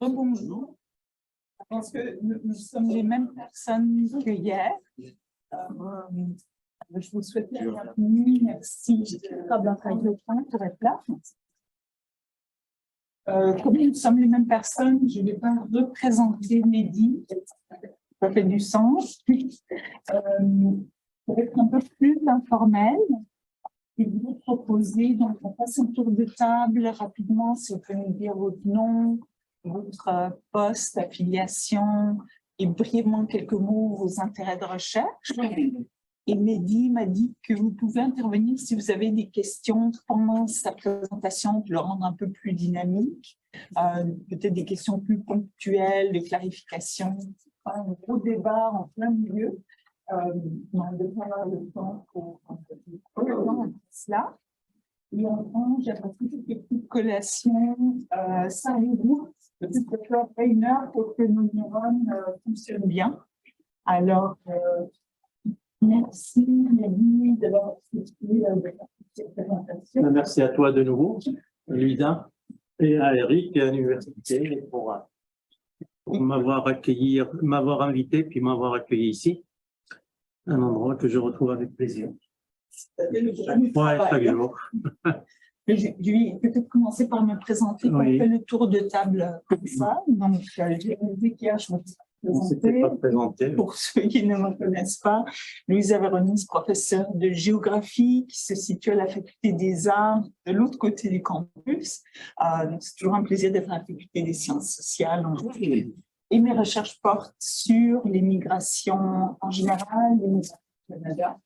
Rebonjour. Je pense que nous sommes les mêmes personnes que hier. Je vous souhaite la bienvenue. Merci pour être là. Comme nous sommes les mêmes personnes, je ne vais pas représenter Mehdi. Ça fait du sens. Pour être un peu plus informel, je vais vous proposer, donc on passe un tour de table rapidement, si vous pouvez nous dire votre nom, votre poste, affiliation et brièvement quelques mots, vos intérêts de recherche. Et Mehdi m'a dit que vous pouvez intervenir si vous avez des questions pendant sa présentation pour le rendre un peu plus dynamique, peut-être des questions plus ponctuelles, de clarification, un gros débat en plein milieu. On devrait avoir le temps pour cela. Et enfin, j'aimerais toutes les petites collations. Ça arrive peut-être après une heure pour que nos neurones fonctionnent bien. Alors, merci Mehdi d'avoir participé à cette présentation. Merci à toi de nouveau, Luisa, et à Eric et à l'université pour m'avoir invité puis m'avoir accueilli ici. Un endroit que je retrouve avec plaisir. Ouais, très bien. Je vais peut-être commencer par me présenter. Oui. On fait le tour de table comme ça. Donc, j'ai dit qu'hier, je me présenté. Pour ceux qui ne me connaissent pas, Louisa Véronise, professeure de géographie qui se situe à la faculté des arts de l'autre côté du campus. C'est toujours un plaisir d'être à la faculté des sciences sociales. Et mes recherches portent sur les migrations en général, les migrations au Canada.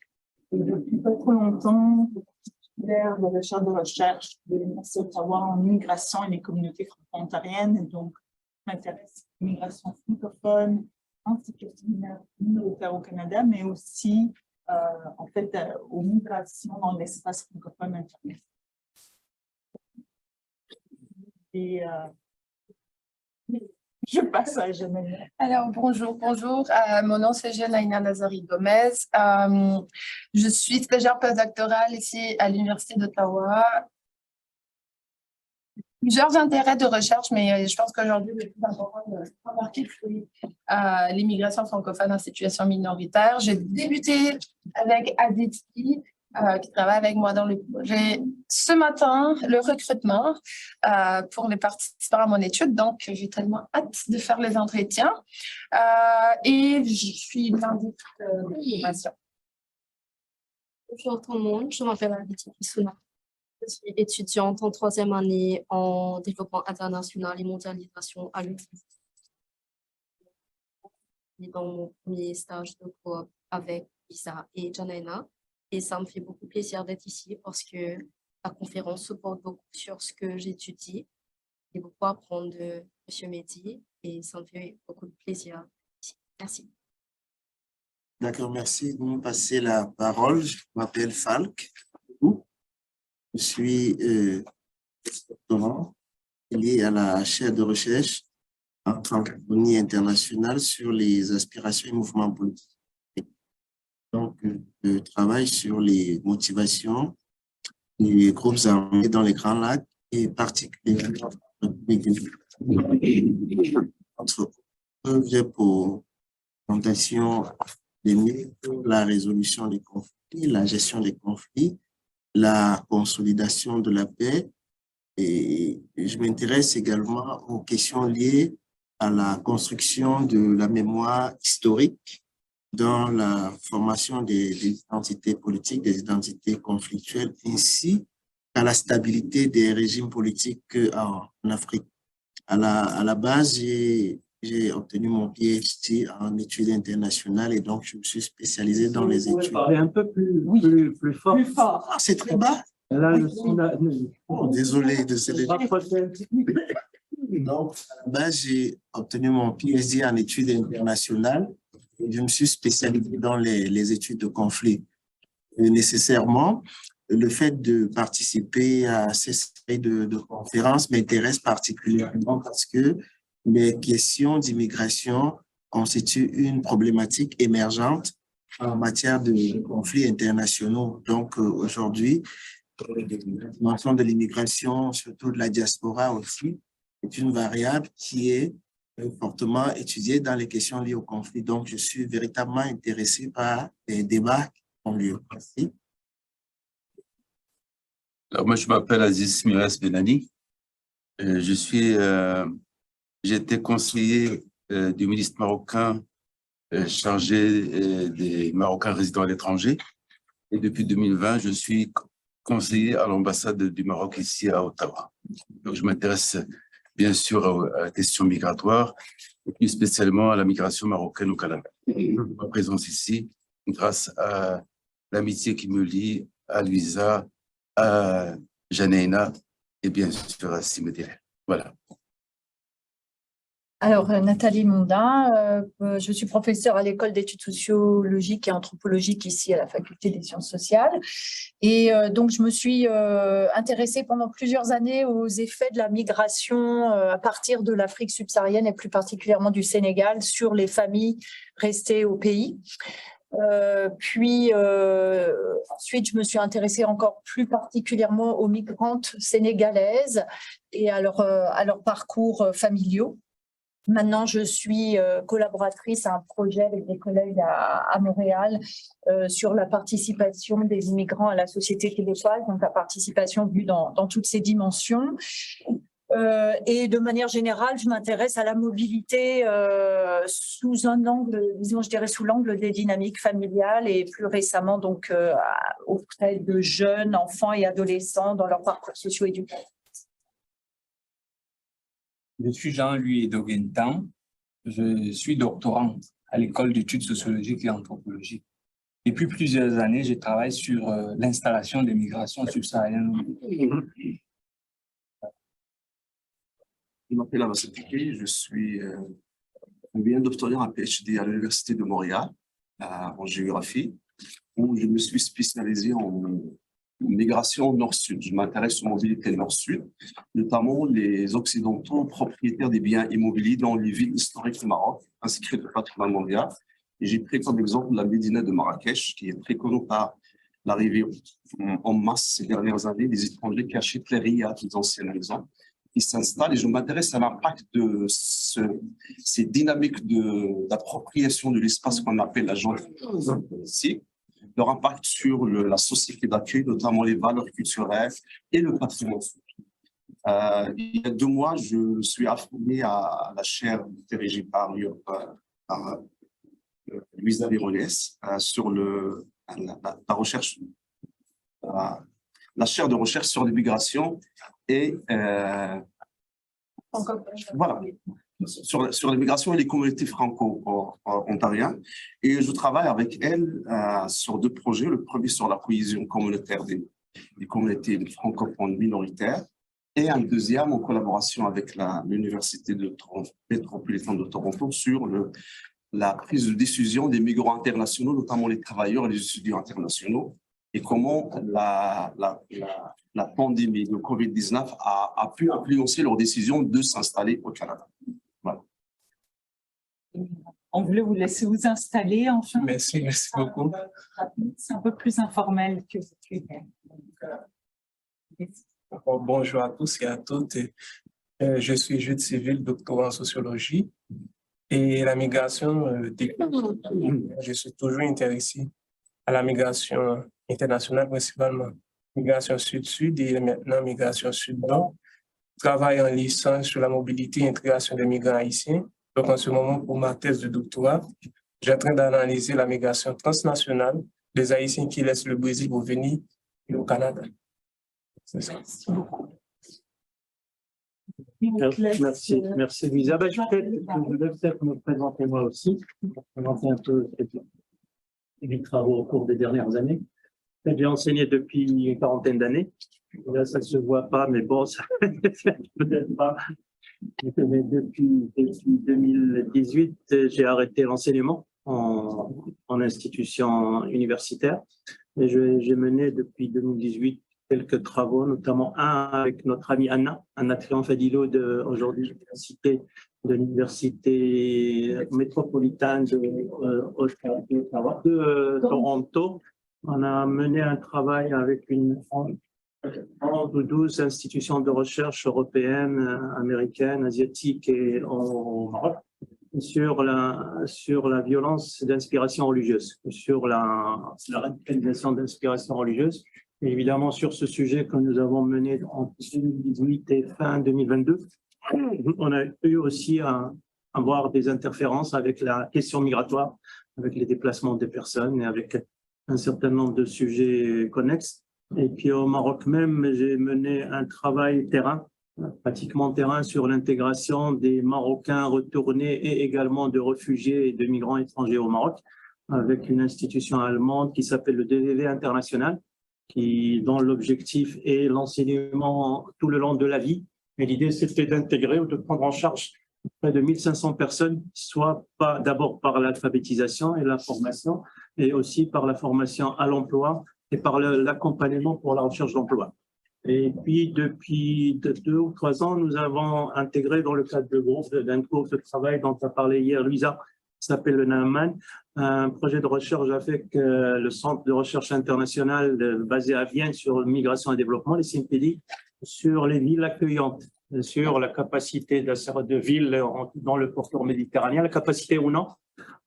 Et depuis pas trop longtemps, titulaire de recherche de l'Université d'Ottawa en migration et les communautés franco-ontariennes. Et donc, je m'intéresse aux migrations francophones, minoritaires au Canada, mais aussi en fait aux migrations dans l'espace francophone international. Et je passe à Janaïna. Alors, bonjour. Mon nom, c'est Janaïna Nazari-Gomez. Je suis stagiaire postdoctorale ici à l'Université d'Ottawa. Plusieurs intérêts de recherche, mais je pense qu'aujourd'hui, le plus important de remarquer, c'est l'immigration francophone en situation minoritaire. J'ai débuté avec Aditi, qui travaille avec moi dans le projet ce matin, le recrutement pour les participants à mon étude. Donc, j'ai tellement hâte de faire les entretiens. Et je suis l'indique de l'innovation. Bonjour tout le monde, je m'appelle Aditi Kisuna. Je suis étudiante en 3e année en développement international et mondialisation à l'université. Dans mon premier stage de cours avec Lisa et Janaïna. Et ça me fait beaucoup plaisir d'être ici parce que la conférence se porte beaucoup sur ce que j'étudie. J'ai beaucoup à apprendre de M. Mehdi et ça me fait beaucoup de plaisir. Merci. D'accord, merci. Vous me passez la parole. Je m'appelle Falk. Je suis doctorant lié à la chaire de recherche en francophonie internationale sur les aspirations et mouvements politiques. Donc, je travaille sur les motivations des groupes armés dans les Grands Lacs et particulièrement entre eux pour fondation des mieux pour la résolution des conflits, la gestion des conflits, la consolidation de la paix. Et je m'intéresse également aux questions liées à la construction de la mémoire historique dans la formation des identités politiques, des identités conflictuelles, ainsi qu'à la stabilité des régimes politiques en Afrique. À la base, j'ai obtenu mon PhD en études internationales et donc je me suis spécialisé dans les études. Parler un peu plus fort. Plus fort. Ah, c'est très bas. Là, Oh, désolé de ce Donc, à la base, j'ai obtenu mon PhD en études internationales et je me suis spécialisé dans les études de conflit. Et nécessairement, le fait de participer à ces séries de conférences m'intéresse particulièrement parce que les questions d'immigration constituent une problématique émergente en matière de conflits internationaux. Donc, aujourd'hui, la dimension de l'immigration, surtout de la diaspora aussi, est une variable qui est fortement étudiée dans les questions liées au conflit. Donc, je suis véritablement intéressé par les débats qui ont lieu. Merci. Alors, moi, je m'appelle Aziz Mires Benani. J'ai été conseiller du ministre marocain chargé des Marocains résidant à l'étranger. Et depuis 2020, je suis conseiller à l'ambassade du Maroc ici à Ottawa. Donc, je m'intéresse bien sûr à la question migratoire, et plus spécialement à la migration marocaine au Canada. Ma présence ici, grâce à l'amitié qui me lie à Louisa, à Janaina et bien sûr à Simedele. Voilà. Alors, Nathalie Mondin, je suis professeure à l'école d'études sociologiques et anthropologiques ici à la Faculté des sciences sociales. Et donc, je me suis intéressée pendant plusieurs années aux effets de la migration à partir de l'Afrique subsaharienne et plus particulièrement du Sénégal sur les familles restées au pays. Ensuite, je me suis intéressée encore plus particulièrement aux migrantes sénégalaises et à leur parcours familiaux. Maintenant, je suis collaboratrice à un projet avec des collègues à Montréal sur la participation des immigrants à la société québécoise, donc la participation vue dans toutes ses dimensions. Et de manière générale, je m'intéresse à la mobilité sous un angle, disons, je dirais sous l'angle des dynamiques familiales et plus récemment donc auprès de jeunes, enfants et adolescents dans leur parcours socio-éducatif. Je suis Jean-Louis Doguentan. Je suis doctorant à l'école d'études sociologiques et anthropologiques. Depuis plusieurs années, je travaille sur l'installation des migrations subsahariennes. Je m'appelle Abbas Piqué, je viens d'obtenir un PhD à l'Université de Montréal en géographie, où je me suis spécialisé en migration nord-sud. Je m'intéresse aux mobilités nord-sud, notamment les Occidentaux propriétaires des biens immobiliers dans les villes historiques du Maroc, inscrites au patrimoine mondial. Et j'ai pris comme exemple la Médina de Marrakech, qui est très connue par l'arrivée en masse ces dernières années des étrangers qui achètent les riads, les anciennes maisons, qui s'installent. Et je m'intéresse à l'impact de ces dynamiques d'appropriation de l'espace qu'on appelle la gentrification, leur impact sur la société d'accueil, notamment les valeurs culturelles et le patrimoine. Il y a 2 mois, je suis affilié à la chaire dirigée par Louisa Véronès sur la recherche, la chaire de recherche sur l'immigration et voilà, sur l'immigration et les communautés franco-ontariennes. Et je travaille avec elle sur 2 projets. Le premier sur la cohésion communautaire des communautés francophones minoritaires et un deuxième en collaboration avec l'Université métropolitaine de Toronto sur la prise de décision des migrants internationaux, notamment les travailleurs et les étudiants internationaux, et comment la pandémie de COVID-19 a pu influencer leur décision de s'installer au Canada. Voilà. On voulait vous laisser vous installer, enfin. Merci beaucoup. C'est un peu plus informel que vous. Bonjour à tous et à toutes. Je suis Jude Civil, doctorant en sociologie. Et la migration, je suis toujours intéressé à la migration internationale, principalement migration sud-sud et maintenant migration sud-nord. Je travaille en licence sur la mobilité et intégration des migrants haïtiens. Donc, en ce moment, pour ma thèse de doctorat, je suis en train d'analyser la migration transnationale des Haïtiens qui laissent le Brésil pour venir au Canada. C'est ça. Merci beaucoup. Merci Louisa. Je vais peut-être me présenter moi aussi, présenter un peu mes travaux au cours des dernières années. J'ai enseigné depuis une quarantaine d'années. Là, ça ne se voit pas, mais bon, ça peut-être pas. Mais depuis 2018, j'ai arrêté l'enseignement en institution universitaire. Et j'ai mené depuis 2018 quelques travaux, notamment un avec notre amie Anna Trianfadilo, aujourd'hui de l'université métropolitaine de Toronto. On a mené un travail avec une 12 institutions de recherche européennes, américaines, asiatiques et au Maroc sur la violence d'inspiration religieuse, sur la radicalisation d'inspiration religieuse. Et évidemment, sur ce sujet que nous avons mené en 2018 et fin 2022, on a eu aussi à avoir des interférences avec la question migratoire, avec les déplacements des personnes et avec un certain nombre de sujets connexes. Et puis au Maroc même, j'ai mené un travail terrain, pratiquement terrain, sur l'intégration des Marocains retournés et également de réfugiés et de migrants étrangers au Maroc, avec une institution allemande qui s'appelle le DVV International, dont l'objectif est l'enseignement tout le long de la vie. Et l'idée, c'était d'intégrer ou de prendre en charge près de 1500 personnes, soit d'abord par l'alphabétisation et la formation, et aussi par la formation à l'emploi et par l'accompagnement pour la recherche d'emploi. Et puis, depuis 2 ou 3 ans, nous avons intégré dans le cadre d'un groupe de travail dont a parlé hier Louisa, qui s'appelle le NAMAN, un projet de recherche avec le Centre de recherche international basé à Vienne sur migration et développement, les CMPD, sur les villes accueillantes, sur la capacité de villes dans le pourtour méditerranéen, la capacité ou non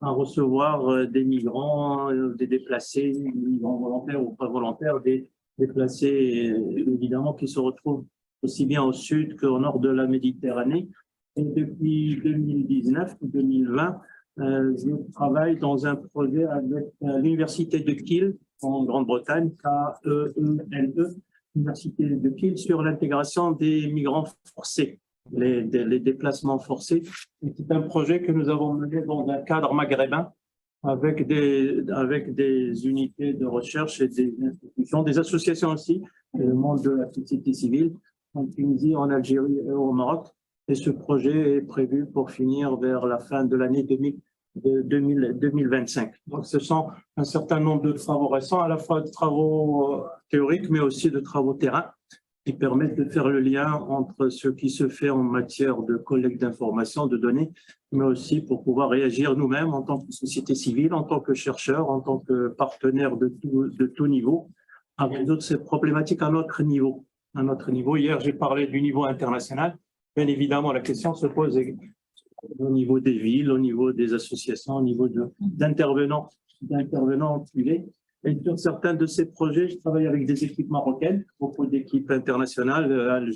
à recevoir des migrants, des déplacés, des migrants volontaires ou pas volontaires, des déplacés évidemment qui se retrouvent aussi bien au sud qu'au nord de la Méditerranée. Et depuis 2019 ou 2020, je travaille dans un projet avec l'Université de Kiel en Grande-Bretagne, KEELE, l'Université de Kiel, sur l'intégration des migrants forcés, les déplacements forcés. C'est un projet que nous avons mené dans un cadre maghrébin avec des unités de recherche et des institutions, des associations aussi, le monde de la société civile, en Tunisie, en Algérie et au Maroc. Et ce projet est prévu pour finir vers la fin de l'année 2025. Donc, ce sont un certain nombre de travaux récents, à la fois de travaux théoriques, mais aussi de travaux terrain, qui permettent de faire le lien entre ce qui se fait en matière de collecte d'informations, de données, mais aussi pour pouvoir réagir nous-mêmes en tant que société civile, en tant que chercheurs, en tant que partenaires de tout niveau, à résoudre ces problématiques à notre niveau. Hier, j'ai parlé du niveau international. Bien évidemment, la question se pose au niveau des villes, au niveau des associations, au niveau d'intervenants privés. Et sur certains de ces projets, je travaille avec des équipes marocaines, beaucoup d'équipes internationales,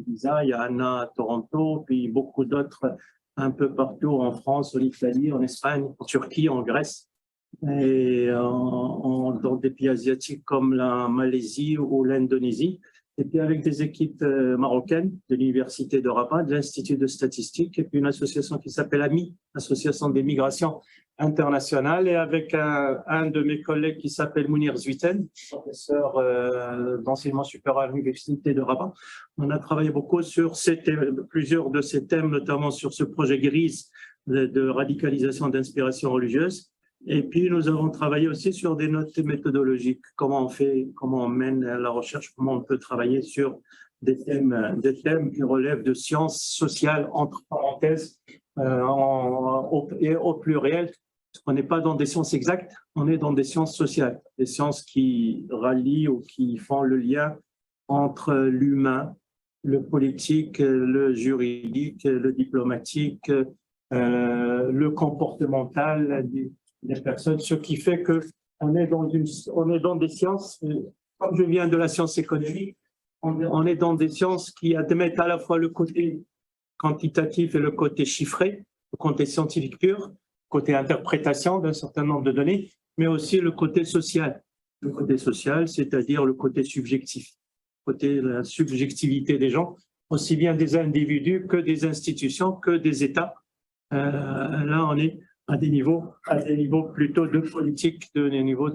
Lisa, il y a Anna à Toronto, puis beaucoup d'autres un peu partout en France, en Italie, en Espagne, en Turquie, en Grèce, et dans des pays asiatiques comme la Malaisie ou l'Indonésie. Et puis avec des équipes marocaines de l'Université de Rabat, de l'Institut de statistique, et puis une association qui s'appelle AMI, Association des migrations internationales, et avec un de mes collègues qui s'appelle Mounir Zuiten, professeur d'enseignement supérieur à l'Université de Rabat. On a travaillé beaucoup sur plusieurs de ces thèmes, notamment sur ce projet GRISE de radicalisation d'inspiration religieuse. Et puis, nous avons travaillé aussi sur des notes méthodologiques, comment on mène la recherche, comment on peut travailler sur des thèmes qui relèvent de sciences sociales, entre parenthèses, et au pluriel. On n'est pas dans des sciences exactes, on est dans des sciences sociales, des sciences qui rallient ou qui font le lien entre l'humain, le politique, le juridique, le diplomatique, le comportemental des personnes, ce qui fait qu'on est dans des sciences, comme je viens de la science économique, on est dans des sciences qui admettent à la fois le côté quantitatif et le côté chiffré, le côté scientifique pur, le côté interprétation d'un certain nombre de données, mais aussi le côté social. Le côté social, c'est-à-dire le côté subjectif, la subjectivité des gens, aussi bien des individus que des institutions, que des États. Là, on est à des niveaux plutôt de politique, au niveau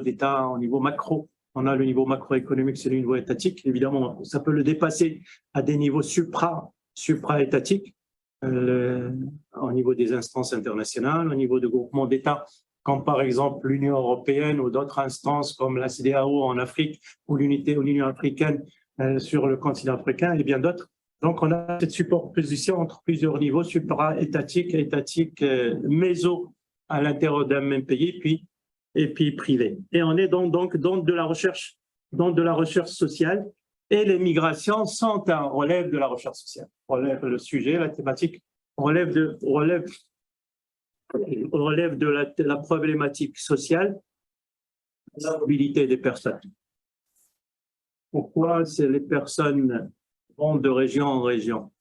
d'État, au niveau macro. On a le niveau macroéconomique, c'est le niveau étatique. Évidemment, ça peut le dépasser à des niveaux supra-étatiques, au niveau des instances internationales, au niveau de groupements d'États, comme par exemple l'Union européenne ou d'autres instances comme la CEDEAO en Afrique ou l'Union africaine sur le continent africain et bien d'autres. Donc, on a cette superposition entre plusieurs niveaux, supra-étatique, étatique, méso à l'intérieur d'un même pays, et puis privé. Et on est donc dans de la recherche donc de la recherche sociale, et les migrations relèvent de la recherche sociale, relèvent le sujet, la thématique, relève de la problématique sociale, la mobilité des personnes. Pourquoi les personnes vont de région en région,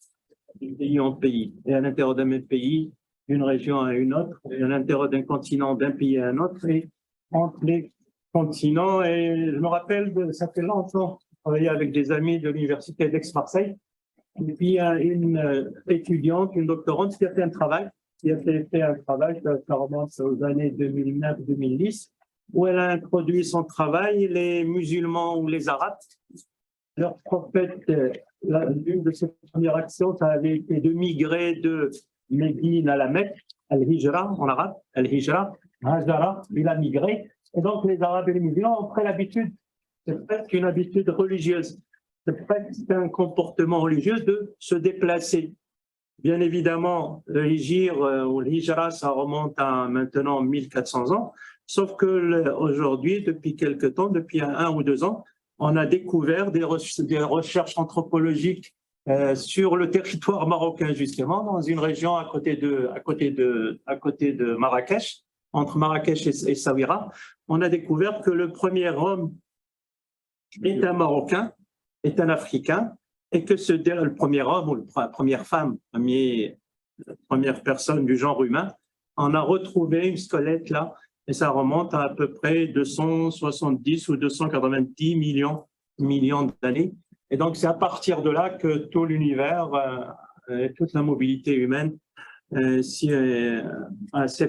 de pays en pays, et à l'intérieur d'un même pays, d'une région à une autre, et à l'intérieur d'un continent, d'un pays à un autre, et entre les continents. Et je me rappelle, ça fait longtemps, je travaillais avec des amis de l'université d'Aix-Marseille, et puis il y a une étudiante, une doctorante qui a fait un travail, ça remonte aux années 2009-2010, où elle a introduit son travail, les musulmans ou les arabes. Leur prophète, l'une de ses premières actions, ça avait été de migrer de Médine à la Mecque, Al-Hijra en arabe, Al-Hijra, Hajara, il a migré. Et donc les Arabes et les musulmans ont pris l'habitude, c'est presque une habitude religieuse, c'est presque un comportement religieux de se déplacer. Bien évidemment, le hijr ou le hijra, ça remonte à maintenant 1400 ans, sauf que aujourd'hui, depuis quelque temps, depuis 1 ou 2 ans, on a découvert des recherches anthropologiques sur le territoire marocain, justement, dans une région à côté de Marrakech, entre Marrakech et Essaouira. On a découvert que le premier homme est un Marocain, est un Africain, et que le premier homme ou la première femme, la première personne du genre humain, on a retrouvé une squelette là, et ça remonte à peu près 270 ou 290 millions d'années. Et donc, c'est à partir de là que tout l'univers, toute la mobilité humaine s'est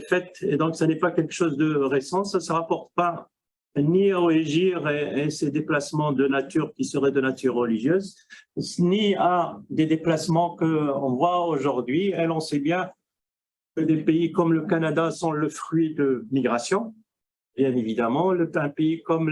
faite. Et donc, ça n'est pas quelque chose de récent, ça ne se rapporte pas ni au hégire et ses déplacements de nature qui seraient de nature religieuse, ni à des déplacements qu'on voit aujourd'hui. Et on sait bien que des pays comme le Canada sont le fruit de migration. Bien évidemment, un pays comme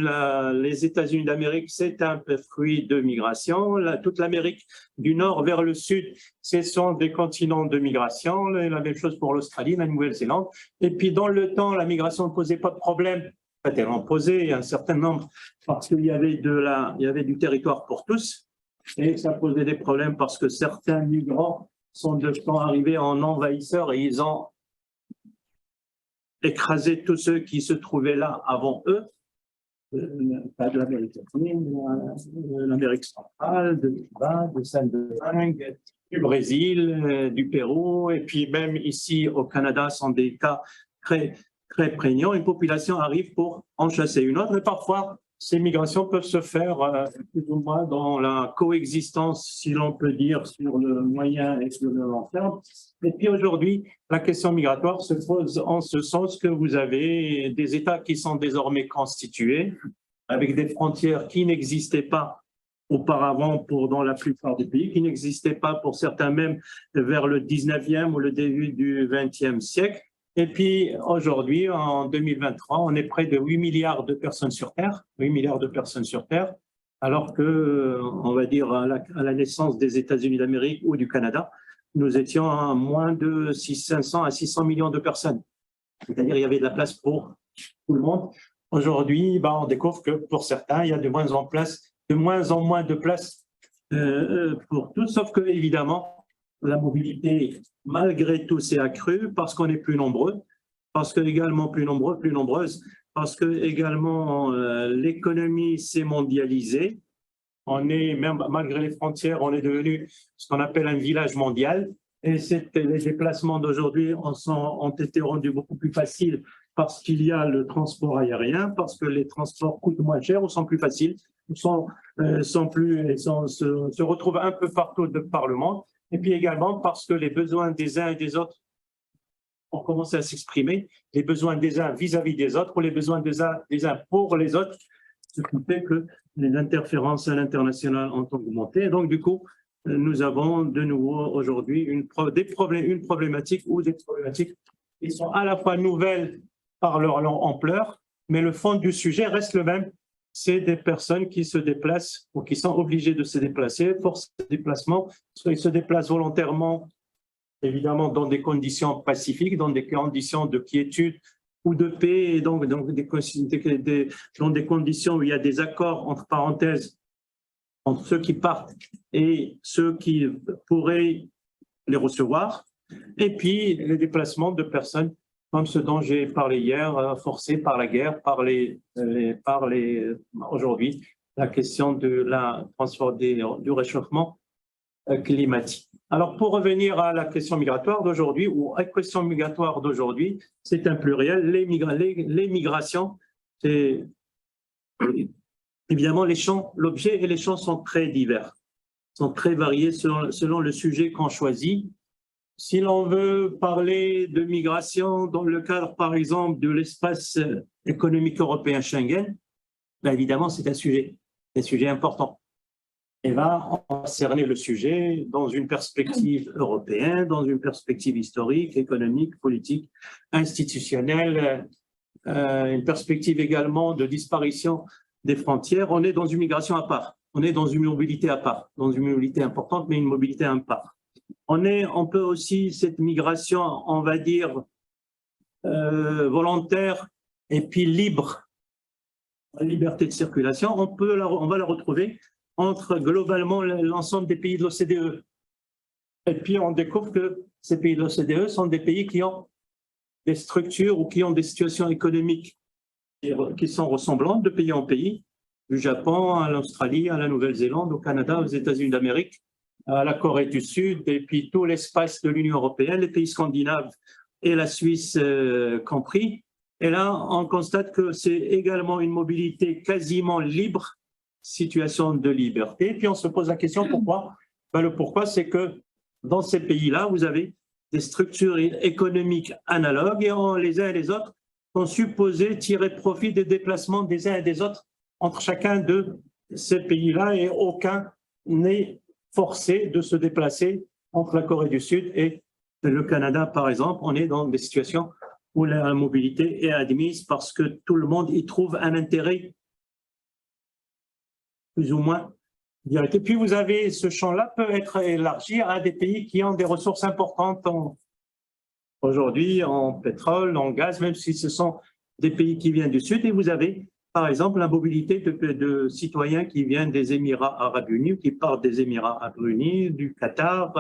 les États-Unis d'Amérique, c'est un fruit de migration. Toute l'Amérique du Nord vers le Sud, ce sont des continents de migration. La même chose pour l'Australie, la Nouvelle-Zélande. Et puis, dans le temps, la migration ne posait pas de problème. En fait, elle en posait un certain nombre parce qu'il y avait du territoire pour tous. Et ça posait des problèmes parce que certains migrants sont arrivés en envahisseurs et ils ont écrasé tous ceux qui se trouvaient là avant eux, pas de l'Amérique latine, de l'Amérique centrale, de Cuba, de Saint-Domingue, du Brésil, du Pérou, et puis même ici au Canada sont des cas très prégnants. Une population arrive pour en chasser une autre, et parfois ces migrations peuvent se faire plus ou moins dans la coexistence, si l'on peut dire, sur le moyen et sur le long terme. Et puis aujourd'hui, la question migratoire se pose en ce sens que vous avez des États qui sont désormais constitués, avec des frontières qui n'existaient pas auparavant dans la plupart des pays, qui n'existaient pas pour certains même vers le 19e ou le début du 20e siècle. Et puis aujourd'hui, en 2023, on est près de 8 milliards de personnes sur Terre, 8 milliards de personnes sur Terre, alors que, on va dire, à la naissance des États-Unis d'Amérique ou du Canada, nous étions à moins de 500 à 600 millions de personnes. C'est-à-dire il y avait de la place pour tout le monde. Aujourd'hui, on découvre que pour certains, il y a de moins en moins de place pour tous, sauf que, évidemment, la mobilité, malgré tout, s'est accrue parce qu'on est plus nombreux, parce que également plus nombreuses, parce que également l'économie s'est mondialisée. On est, même malgré les frontières, on est devenu ce qu'on appelle un village mondial. Et les déplacements d'aujourd'hui ont été rendus beaucoup plus faciles parce qu'il y a le transport aérien, parce que les transports coûtent moins cher ou sont plus faciles, se retrouvent un peu partout par le monde. Et puis également parce que les besoins des uns et des autres ont commencé à s'exprimer, les besoins des uns vis-à-vis des autres, ou les besoins des uns pour les autres, ce qui fait que les interférences à l'international ont augmenté. Et donc, du coup, nous avons de nouveau aujourd'hui une problématique ou des problématiques qui sont à la fois nouvelles par leur ampleur, mais le fond du sujet reste le même. C'est des personnes qui se déplacent ou qui sont obligées de se déplacer pour ce déplacement. Soit ils se déplacent volontairement, évidemment, dans des conditions pacifiques, dans des conditions de quiétude, ou de paix, et donc dans des conditions où il y a des accords, entre parenthèses, entre ceux qui partent et ceux qui pourraient les recevoir, et puis les déplacements de personnes comme ce dont j'ai parlé hier, forcés par la guerre, aujourd'hui, la question de la transport du réchauffement climatique. Alors, pour revenir à la question migratoire d'aujourd'hui, ou à la question migratoire d'aujourd'hui, c'est un pluriel, les migrations, c'est évidemment les champs, l'objet et les champs sont très divers, sont très variés selon le sujet qu'on choisit. Si l'on veut parler de migration dans le cadre, par exemple, de l'espace économique européen Schengen, ben évidemment, c'est un sujet important. Et là, on va cerner le sujet dans une perspective européenne, dans une perspective historique, économique, politique, institutionnelle, une perspective également de disparition des frontières. On est dans une migration à part, on est dans une mobilité à part, dans une mobilité importante, mais une mobilité à part. On peut aussi, cette migration, on va dire, volontaire et puis libre, liberté de circulation, on va la retrouver entre globalement l'ensemble des pays de l'OCDE. Et puis on découvre que ces pays de l'OCDE sont des pays qui ont des structures ou qui ont des situations économiques qui sont ressemblantes de pays en pays, du Japon à l'Australie, à la Nouvelle-Zélande, au Canada, aux États-Unis d'Amérique, à la Corée du Sud, et puis tout l'espace de l'Union européenne, les pays scandinaves et la Suisse compris. Et là, on constate que c'est également une mobilité quasiment libre, situation de liberté. Et puis on se pose la question pourquoi? Ben, le pourquoi, c'est que dans ces pays-là, vous avez des structures économiques analogues et les uns et les autres sont supposés tirer profit des déplacements des uns et des autres entre chacun de ces pays-là, et aucun n'est forcé de se déplacer entre la Corée du Sud et le Canada, par exemple. On est dans des situations où la mobilité est admise parce que tout le monde y trouve un intérêt plus ou moins direct. Et puis vous avez, ce champ-là peut être élargi à des pays qui ont des ressources importantes aujourd'hui en pétrole, en gaz, même si ce sont des pays qui viennent du Sud. Et vous avez, par exemple, la mobilité de citoyens qui viennent des Émirats arabes unis, qui partent des Émirats arabes unis, du Qatar,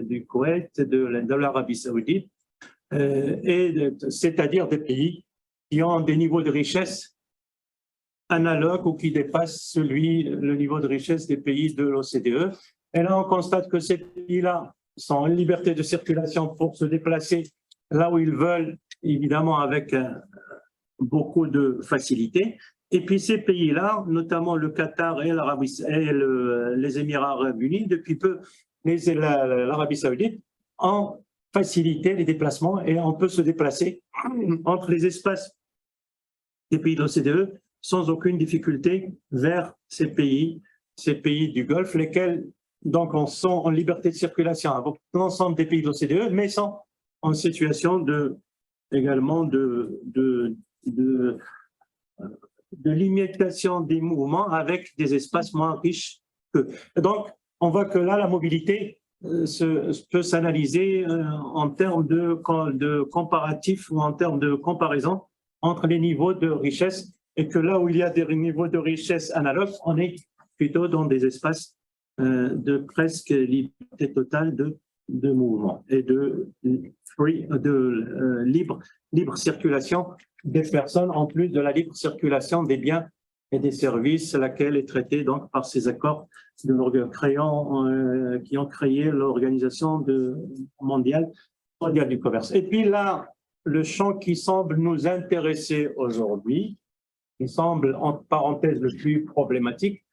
du Koweït, de l'Arabie saoudite, c'est-à-dire des pays qui ont des niveaux de richesse analogues ou qui dépassent le niveau de richesse des pays de l'OCDE. Et là, on constate que ces pays-là sont en liberté de circulation pour se déplacer là où ils veulent, évidemment avec beaucoup de facilité. Et puis ces pays-là, notamment le Qatar et les Émirats arabes unis, depuis peu l'Arabie saoudite, ont facilité les déplacements et on peut se déplacer entre les espaces des pays de l'OCDE sans aucune difficulté vers ces pays du Golfe, lesquels donc sont en liberté de circulation avec l'ensemble des pays de l'OCDE, mais sont en situation également de limitation des mouvements avec des espaces moins riches qu'eux. Donc, on voit que là, la mobilité peut s'analyser en termes de comparatif ou en termes de comparaison entre les niveaux de richesse, et que là où il y a des niveaux de richesse analogues, on est plutôt dans des espaces de presque liberté totale de mouvement et de libre circulation des personnes, en plus de la libre circulation des biens et des services, laquelle est traitée donc par ces accords qui ont créé l'Organisation mondiale du commerce. Et puis là, le champ qui semble nous intéresser aujourd'hui, qui semble, entre parenthèses, le plus problématique,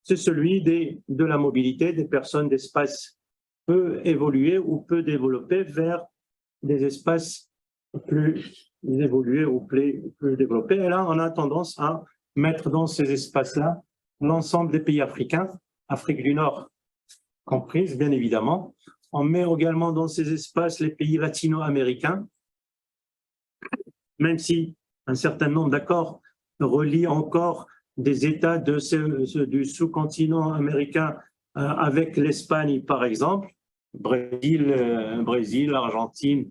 c'est celui de la mobilité des personnes d'espaces peu évolués ou peu développés vers des espaces plus évolués ou plus développés. Et là, on a tendance à mettre dans ces espaces-là l'ensemble des pays africains, Afrique du Nord comprise, bien évidemment. On met également dans ces espaces les pays latino-américains, même si un certain nombre d'accords relient encore des États du sous-continent américain avec l'Espagne, par exemple, Brésil, Argentine,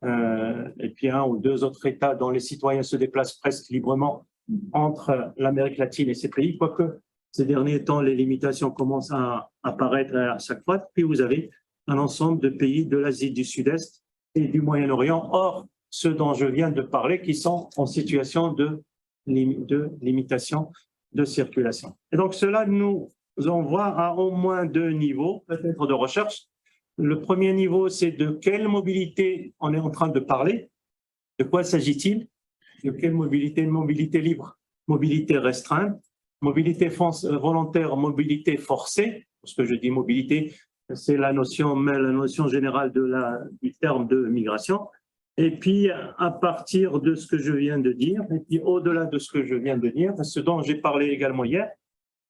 et puis 1 ou 2 autres États dont les citoyens se déplacent presque librement entre l'Amérique latine et ces pays, quoique ces derniers temps, les limitations commencent à apparaître et à s'accroître. Puis vous avez un ensemble de pays de l'Asie du Sud-Est et du Moyen-Orient, hors ceux dont je viens de parler, qui sont en situation de limitation de circulation. Et donc cela nous envoie à au moins 2 niveaux, peut-être de recherche. Le premier niveau, c'est de quelle mobilité on est en train de parler, de quoi s'agit-il, de quelle mobilité, mobilité libre, mobilité restreinte, mobilité volontaire, mobilité forcée, parce que je dis mobilité, c'est la notion générale du terme de migration. Et puis, à partir de ce que je viens de dire, et puis au-delà de ce que je viens de dire, ce dont j'ai parlé également hier,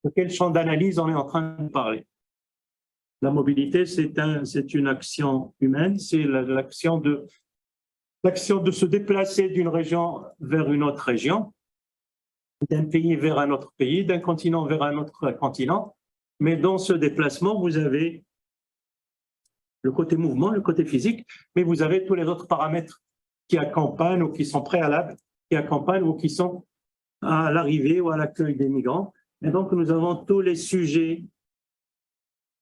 de quel champ d'analyse on est en train de parler. La mobilité, c'est une action humaine, c'est l'action de se déplacer d'une région vers une autre région, d'un pays vers un autre pays, d'un continent vers un autre continent. Mais dans ce déplacement, vous avez le côté mouvement, le côté physique, mais vous avez tous les autres paramètres qui accompagnent ou qui sont préalables, qui accompagnent ou qui sont à l'arrivée ou à l'accueil des migrants. Et donc, nous avons tous les sujets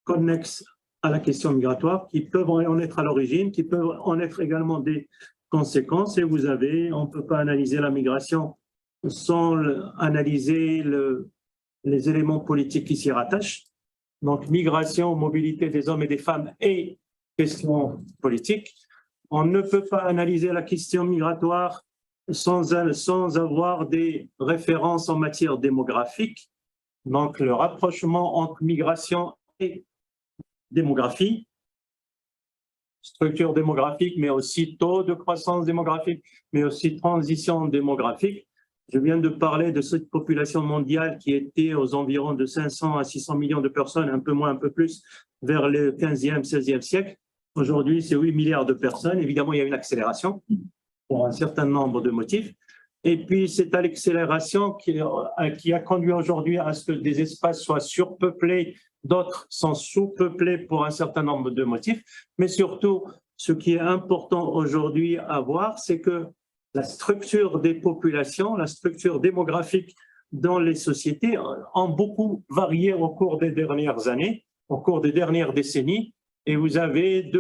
connexes à la question migratoire qui peuvent en être à l'origine, qui peuvent en être également des conséquences. Et on ne peut pas analyser la migration sans analyser les éléments politiques qui s'y rattachent. Donc, migration, mobilité des hommes et des femmes et question politique. On ne peut pas analyser la question migratoire sans avoir des références en matière démographique. Donc, le rapprochement entre migration et démographie, structure démographique, mais aussi taux de croissance démographique, mais aussi transition démographique. Je viens de parler de cette population mondiale qui était aux environs de 500 à 600 millions de personnes, un peu moins, un peu plus, vers le 15e, 16e siècle. Aujourd'hui, c'est 8 milliards de personnes. Évidemment, il y a une accélération pour un certain nombre de motifs. Et puis, c'est à l'accélération qui a conduit aujourd'hui à ce que des espaces soient surpeuplés, d'autres sont sous-peuplés pour un certain nombre de motifs. Mais surtout, ce qui est important aujourd'hui à voir, c'est que la structure des populations, la structure démographique dans les sociétés ont beaucoup varié au cours des dernières années, au cours des dernières décennies. Et vous avez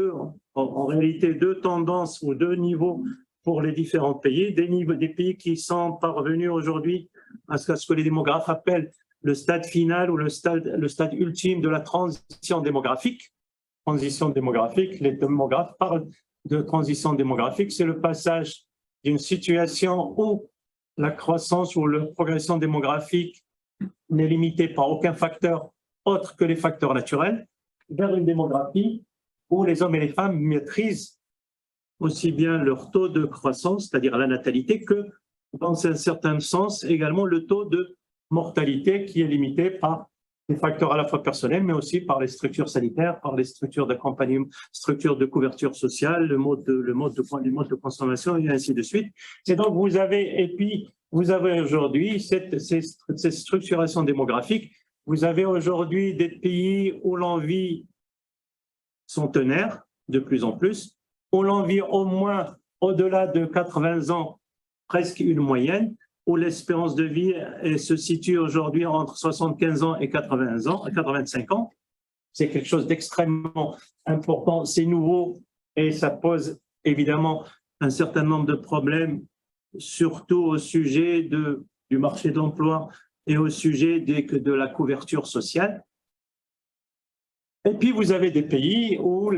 en réalité 2 tendances ou 2 niveaux pour les différents pays, des pays qui sont parvenus aujourd'hui à ce que les démographes appellent le stade final ou le stade ultime de la transition démographique. Transition démographique, les démographes parlent de transition démographique, c'est le passage d'une situation où la croissance ou la progression démographique n'est limitée par aucun facteur autre que les facteurs naturels, vers une démographie où les hommes et les femmes maîtrisent aussi bien leur taux de croissance, c'est-à-dire la natalité, que dans un certain sens également le taux de mortalité qui est limité par des facteurs à la fois personnels, mais aussi par les structures sanitaires, par les structures d'accompagnement, structures de couverture sociale, les modes de consommation et ainsi de suite. Et donc vous avez aujourd'hui cette structuration démographique. Vous avez aujourd'hui des pays où l'on vit centenaire de plus en plus, où l'on vit au moins au-delà de 80 ans, presque une moyenne, où l'espérance de vie se situe aujourd'hui entre 75 ans et 85 ans. C'est quelque chose d'extrêmement important, c'est nouveau et ça pose évidemment un certain nombre de problèmes, surtout au sujet du marché de l'emploi et au sujet de la couverture sociale. Et puis vous avez des pays où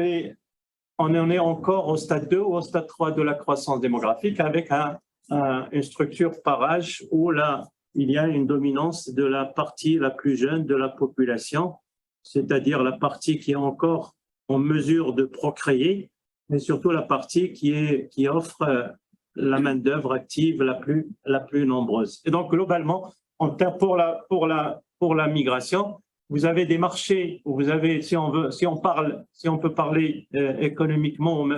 on en est encore au stade 2 ou au stade 3 de la croissance démographique avec une structure par âge où là, il y a une dominance de la partie la plus jeune de la population, c'est-à-dire la partie qui est encore en mesure de procréer, mais surtout la partie qui offre la main-d'œuvre active la plus nombreuse. Et donc, globalement, pour la migration, vous avez des marchés où vous avez, si on peut parler économiquement ou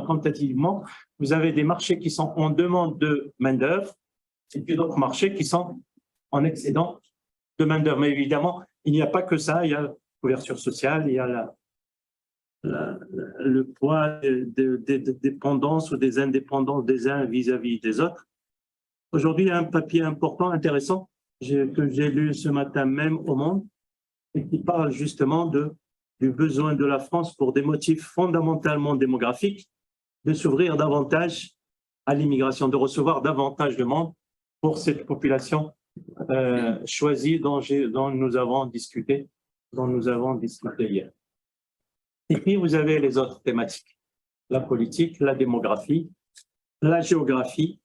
quantitativement, vous avez des marchés qui sont en demande de main-d'œuvre et puis d'autres marchés qui sont en excédent de main-d'œuvre. Mais évidemment, il n'y a pas que ça, il y a la couverture sociale, il y a le poids des dépendances ou des indépendances des uns vis-à-vis des autres. Aujourd'hui, il y a un papier important, intéressant, que j'ai lu ce matin même au Monde, et qui parle justement du besoin de la France pour des motifs fondamentalement démographiques, de s'ouvrir davantage à l'immigration, de recevoir davantage de monde pour cette population choisie dont nous avons discuté hier. Et puis, vous avez les autres thématiques, la politique, la démographie, la géographie,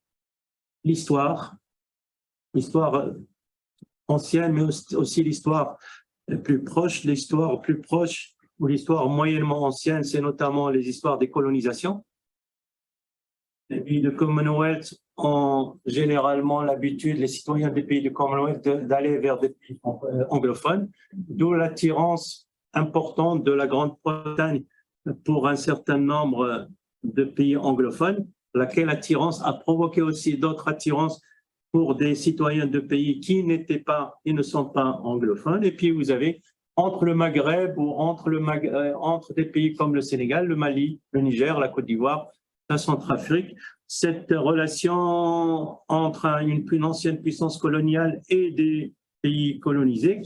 l'histoire ancienne, mais aussi l'histoire plus proche, ou l'histoire moyennement ancienne, c'est notamment les histoires des colonisations. Les pays du Commonwealth ont généralement l'habitude, les citoyens des pays du Commonwealth, d'aller vers des pays anglophones, d'où l'attirance importante de la Grande-Bretagne pour un certain nombre de pays anglophones, laquelle attirance a provoqué aussi d'autres attirances pour des citoyens de pays qui ne sont pas anglophones. Et puis vous avez entre le Maghreb ou entre des pays comme le Sénégal, le Mali, le Niger, la Côte d'Ivoire, la Centrafrique, cette relation entre une ancienne puissance coloniale et des pays colonisés